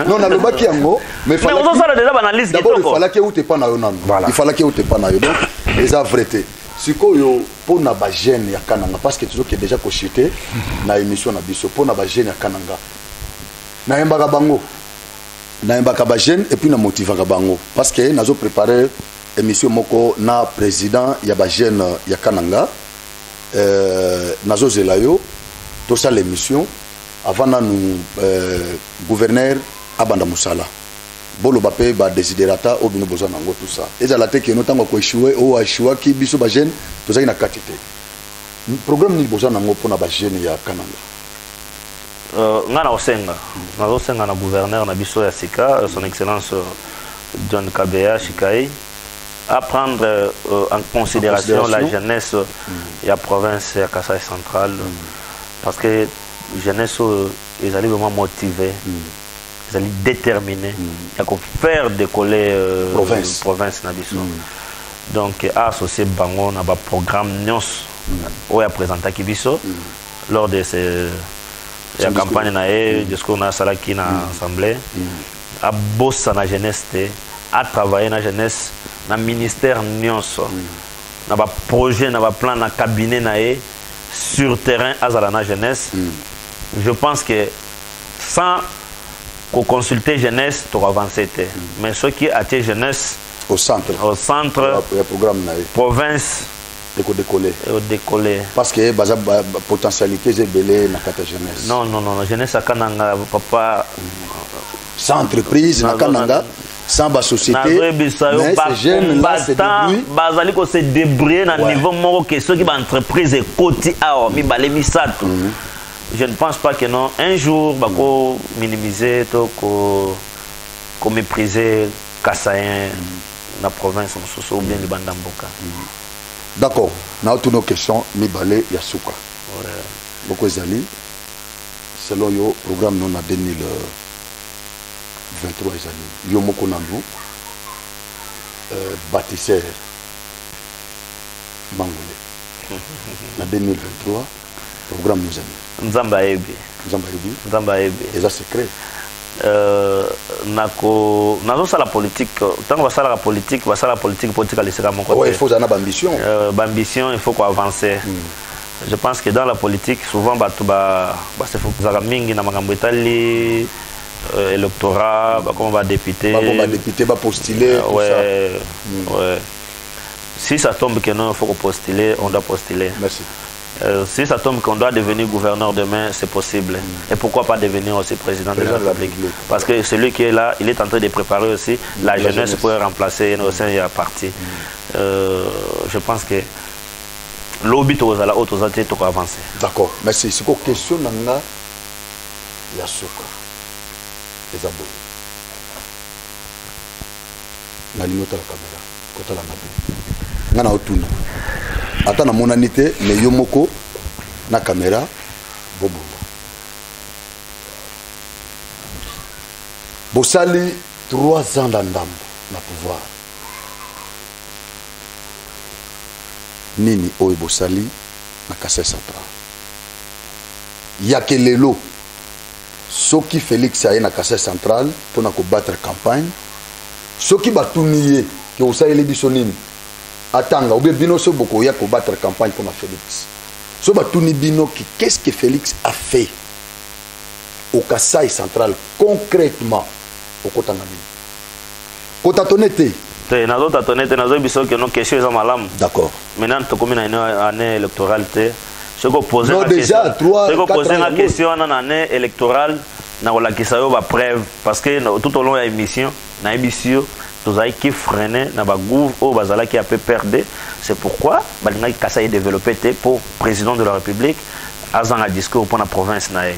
Non na lobaki yango mais on ça déjà analyse d'abord il fallait que ute pas na yo nanu. Il fallait que ute pas na yo donc les a vérité. Siko yo pour na ba jeune ya kananga parce que toujours que déjà cochité na émission na biso pour na ba jeune ya kananga. Na yembaka bango. Na yembaka ba jeune et puis na motivaka bango parce que nazo préparer émission moko na président ya ba jeune ya kananga. Nazo Zelayo, tout ça l'émission, avant nous gouverneur Abanda Moussala. Bolo Bapé, ba desiderata, obino besoin nango tout ça. Et ça la tête que notamment ko échoué, ou échoué qui biso ba jeune, tout ça ina quantité. Programme ni besoin nango pour na ba jeune ya Kananga. Ngana osenga, nazo senga na gouverneur na biso ya Sika, son excellence John Kabeya Shikai. À prendre en considération la jeunesse de la province de Kasaï centrale parce que la jeunesse ils allaient vraiment motivés, ils allaient déterminés à faire décoller la province. Donc à associer Bango à un programme NIOS où il a présenté Kibiso lors de la campagne de discours na Salaki na assemblée à bosser la jeunesse à travailler la jeunesse dans le ministère nyonso dans le projet dans le plan dans le cabinet naé sur terrain à la jeunesse. Je pense que sans consulter jeunesse tu vas avancer mais ce qui a été jeunesse au centre le programme province décoller parce que baza potentialité est belé na kata jeunesse. Non jeunesse akananga papa sans entreprise na kananga sans la société, mais ces jeunes là se débrouillent. Bazali ko se débrouiller na niveau moko que ceux qui ba entreprise côté a mi balé mi sato. Je ne pense pas que non un jour ba ko minimiser to ko mépriser Kasaïen la province ou bien le Bandamboka. D'accord. Na toutes nos questions mi balé ya suka. Beaucoup zali selon yo programme non a 2023 années. Yomoko Nandu, bâtisseur Mangolé. En 2023, programme nous amis. Nzamba Ebi. Et ça secret. Nako la politique. Tant qu'on va la politique politique à laisser à mon côté. Ouais, il faut avoir ambition. Ambition, il faut qu'on avance. Je pense que dans la politique, souvent, c'est faut que mingi na makambo etali électorat, comme on va député. Va postuler. Ouais. Si ça tombe que non, il faut postuler, on doit postuler. Merci. Si ça tombe qu'on doit devenir gouverneur demain, c'est possible. Et pourquoi pas devenir aussi président de la République? Parce que celui qui est là, il est en train de préparer aussi la jeunesse pour remplacer au sein de la partie. Je pense que l'obit aux autres entités pour avancer. D'accord. Merci. C'est quoi question nanga Yasuka? Les abos. Na limota la caméra. Kota la nabi. Ngana otuna. Ata na monanité mais yomoko na caméra bobunda. Bosali 3 ans d'andam na pouvoir. Nini oyo bosali na Kasaï central. Yakelelo soki Félix aye na Kasaï central pour na ko battre campagne. Soki batuniye que osali biso nini Attends, ou bien bino so boko ya ko battre campagne pour Félix. So batuni bino qu'est-ce que Félix a fait au Kasaï central concrètement au Kotangami. Kota tonete. Te nazo tatonete nazo biso que nos questions sont malam. D'accord. Maintenant to comme une année électorale te. Ce que poser la question. Non déjà 3 4 ans. Ce que poser la question en année électorale na la kisayo ba preuve parce que tout au long de l'émission na émission tous aïe qui freiner na ba gouv au bazala qui a peu perdre. C'est pourquoi balinga Kasaï développé pour président de la République azan a discours pour la province nae.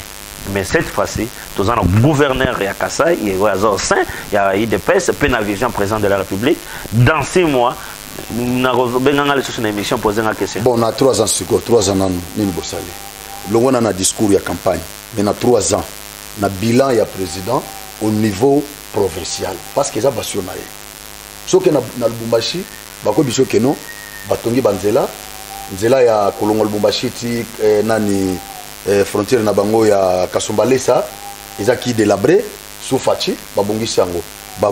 Mais cette fois-ci, tous un gouverneur à Kasaï, il y a un saint, il y a IDPS, Penavision, président de la République. Dans 6 mois, nous avons une émission posée la question. Bon, on a 3 ans, 3 ans, nous bossali. On a un discours, il y a campagne. Mais on a 3 ans, on a bilan, il y a président au niveau provincial. Parce que ça va sur naïe. Ce que dans le Bumbashi, bako biso que non, batongi banzela, nzela ya kolongo le Bumbashi ti nani frontière na bango ya Kasumbalesa, ils qui délabré sous Fachi, babongi sango, ba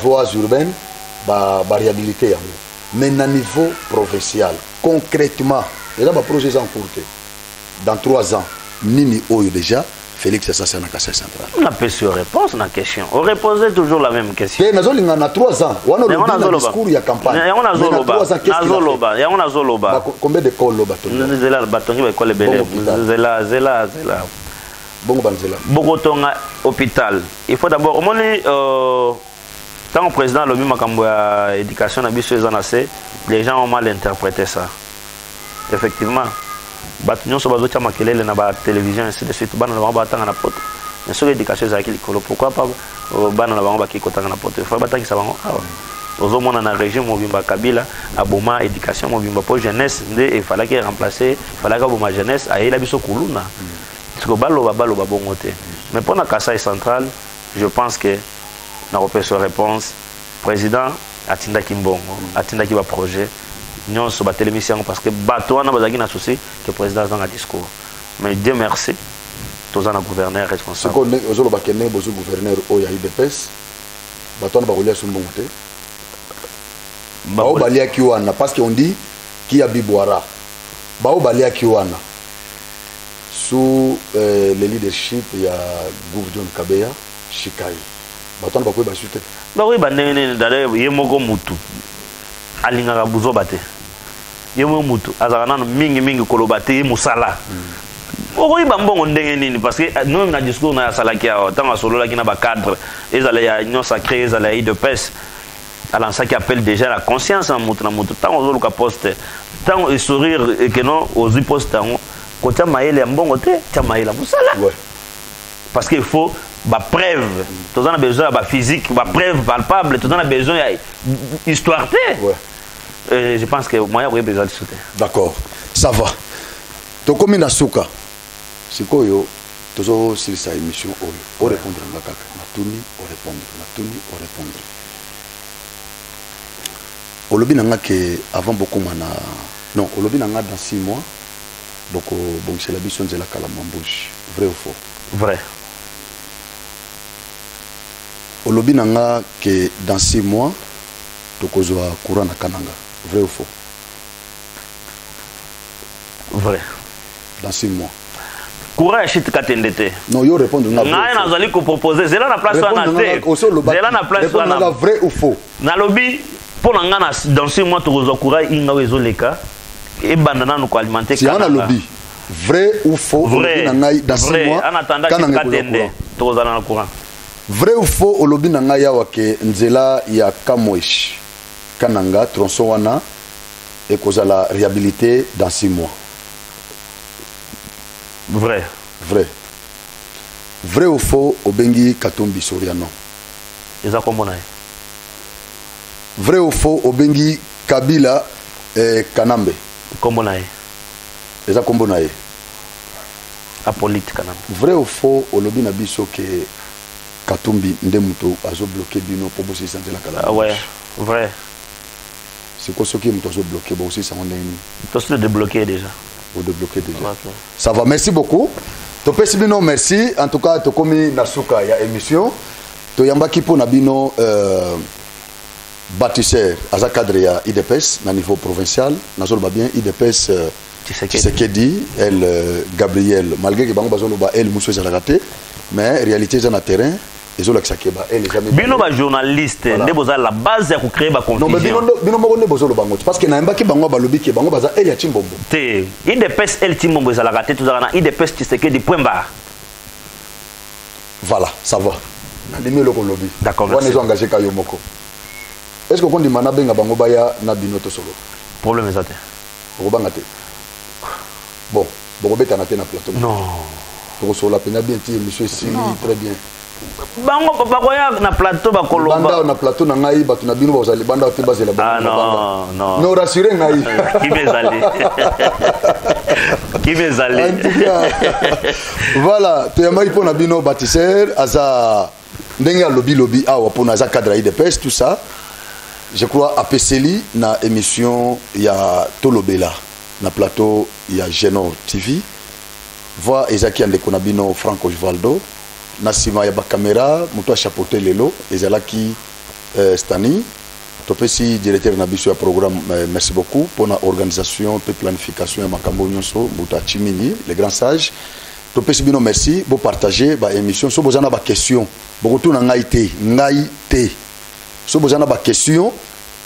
voies urbaines, ba réhabilité yango. Mais na niveau provincial, concrètement, il y a un projet en cours. Dans 3 ans, nini oyo déjà Félix Assassin na Kasaï central. On a pas sur réponse à la question. On reposait toujours la même question. Mais nazolinga na 3 ans. On a le discours ya campagne. Mais on a zoloba. Il y a on a zoloba. Combien de écoles loba to? Zela batongi ba école belé. Zela. Bon banzela. Bogotonga hôpital. Il faut d'abord au moins tant que président le même makambo ya éducation na biso ezanase, les gens ont mal interprété ça. Effectivement. Batunion so bazo chama kelele na ba télévision ainsi de suite bana na bango batanga na poto mais sur l'éducation za kilikolo pourquoi pas bana na bango bakiko tanga na poto faut bataki sa bango ozo mona na régime mobimba Kabila aboma éducation mobimba pour jeunesse ndé il fallait qu'il remplacer fallait que boma jeunesse ayela biso kuluna parce que balo bongo te mais pour na Kasaï central je pense que na repère réponse président atinda kimbongo atinda ki ba projet nous sommes télévision parce que bateau na bazaki na souci que président dans un discours mais Dieu merci tous un gouverneur responsable ce qu'on ozolo bakene bozo gouverneur o ya IDPS bateau na bakolia sumbo te bao balia kiwana parce qu'on dit qui a Bibouara bao balia kiwana sous le leadership ya Gouvernement Kabeya Shikai bateau na bakoy basute ba oui bandene d'ailleurs yemoko mutu alingaka buzo bate yemo mutu azana mingi kolobate musala okoyi bambongo ndenge nini parce que nous na discours na salaki a tant solo la kina ba cadre ezala ya union sacrée ezala de pes alors ça qui appelle déjà la conscience en mutu na mutu tant ozolo ka poste tant et sourire et que non ozi poste tango kota maele mbongo te ta maela musala parce qu'il faut ba preuve tous on a besoin ba physique ba preuve palpable tous on a besoin histoire te je pense que moi j'ai besoin de soutien. D'accord, ça va. To komi na suka. Sikoyo tozo sur sa émission oyo. O répondre na kaka. Matuni o répondre. Olobi nanga ke avant beaucoup mana non, olobi nanga dans 6 mois. Donc bon c'est la mission de la Kalamambouche. Vrai ou faux? Vrai. Olobi nanga ke dans 6 mois tokozwa courant na Kananga. Vrai ou faux? Vrai. Dans 6 mois. Courant est chute katendete. Non, yo répondre na. Na nazali ko proposer zela na place wana te. Zela na place wana. Vrai ou faux? Na lobby pour ngana dans 6 mois tokozwa courant inga wezo leka et bandana no ko alimenter Kananga. Si on a lobby. Vrai ou faux? Vrai. Dans 6 mois. En attendant chute katende tokozala na courant. Vrai ou faux? Olobi nanga ya wake nzela ya Kamwesh. Kananga, tronçon wana, et cause la réhabilité dans 6 mois. Vrai. Vrai ou faux, Obengi Katumbi Soriano? Eza kombonaye. Vrai ou faux, Obengi Kabila Kanambe? Kombonaye. Eza kombonaye. Apolite Kanambe. Vrai ou faux, Olobi Nabiso ke Katumbi Ndemuto azo bloqué bino pour bosser santé la Kanambe? Ah ouais, vrai. C'est quoi ce qui est bloqué? Bon, aussi, ça on est. Tout est débloqué déjà. Vous débloquez déjà. Okay. Ça va, merci beaucoup. Topé Sibino, merci. En tout cas, tu as commis Nasuka, il y a émission. Tu as yamba kipo nabino bâtisseur aza cadre ya IDPS na niveau provincial nazoloba bien IDPS Tshisekedi elle Gabriel malgré que bango bazoloba elle muso ezalaka te mais réalité eza na terrain ezolakisa keba elle jamais bino ba journaliste nde boza la base ya ko créer ba confusion non mais bino moko nde bozoloba ngo parce que na mbaki bango balobi ke bango baza elle ya Timbombo te IDPS elle Timbombo ezalaka te tozala na IDPS Tshisekedi point barre. Voilà ça va na limi loko lobi d'accord on est engagé kayo moko. Est-ce que vous avez dit que vous avez dit que solo? Problème est ça. Vous avez dit bon, vous avez dit que plateau. Non. Vous avez dit que monsieur Sili, très bien. Bango papa koya na plateau ba koloba. Banda na plateau na ngai batu na bino bazali banda te bazela banda. Ah non, non. Non rassurez ngai. Qui bezali. Qui bezali. En tout cas, voilà, tu as mai pour na bino bâtisseur aza ndenga lobby awa pour na za cadre IDPS tout ça. Je crois à Peseli na émission il y a Tolobela na plateau il y a Geno TV voix Ezaki Andekonabino Franco Osvaldo na sima ya ba caméra muto chapeauté lelo ezalaki Stani topesi directeur na biso ya programme merci beaucoup pour la organisation et planification ya makambo nyonso Mbuta Chimini les grands sages topesi bino merci bo partager ba émission so bozana ba question bokotu na ngai te so bozana ba question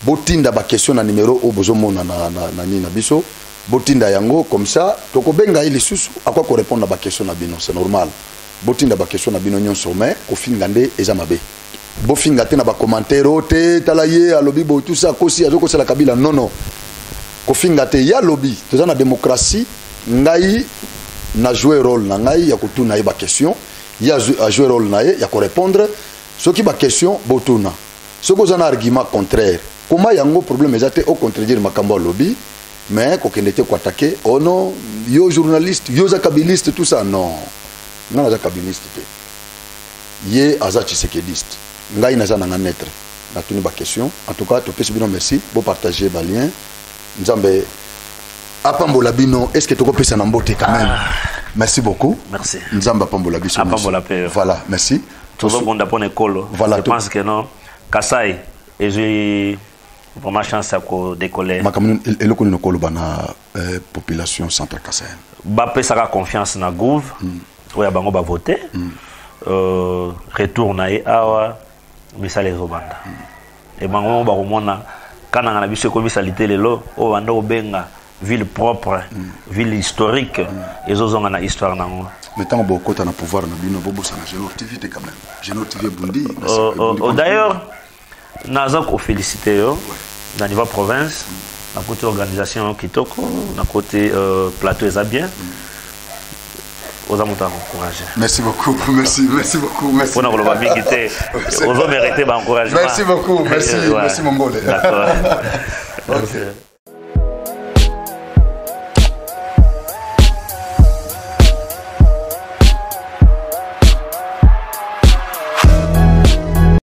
botinda ba question na numéro o bozomona na nina biso botinda yango comme ça tokobenga ili susu akwa ko répondre na ba question na bino c'est normal botinda ba question na bino nyonso mais ko finga nde eza mabe bo finga te na ba commentaire te talaye alobi bo tout ça kosi azoko sala kabila non ko finga te ya lobby toza na démocratie ngai na jouer rôle na ngai ya kutuna ba question ya jouer rôle na ya ko répondre ce qui ba question botuna ce que un argument contraire comment yango problème exacté au contredire makambo lobby mais ko kendete ko attaquer oh non yo journaliste yo zakabiliste tout ça non non zakabiliste te ye aza Tshisekediste ngai naza na naître na tuni ba question en tout cas to pesi bino merci bo partager ba lien nzambe apambola bino est-ce que toko pesa na mbote quand même merci beaucoup merci nzamba apambola biso apambola pe voilà merci tout le monde a pone école voilà je pense que non Kasai et j'ai vraiment chance à décoller. Et le connaît le bana population centrale Kasai. Bapé ça a confiance na Gouv. Oui, bango ba voter. Retour na awa misale zobanda. Et bango ba komona kana na biso ko misalité lelo o banda obenga ville propre, ville historique et zozonga na histoire nango. Mais tant que tu as le pouvoir, tu as Geno TV quand même. Geno TV Bundi. D'ailleurs, nous avons félicité dans le niveau province, dans côté organisation Kitoko, dans côté plateau Ezabien. Vous avez encouragé. Merci beaucoup, merci beaucoup. Merci. Vous avez mérité l'encouragement. Merci beaucoup, merci Mongolais. D'accord.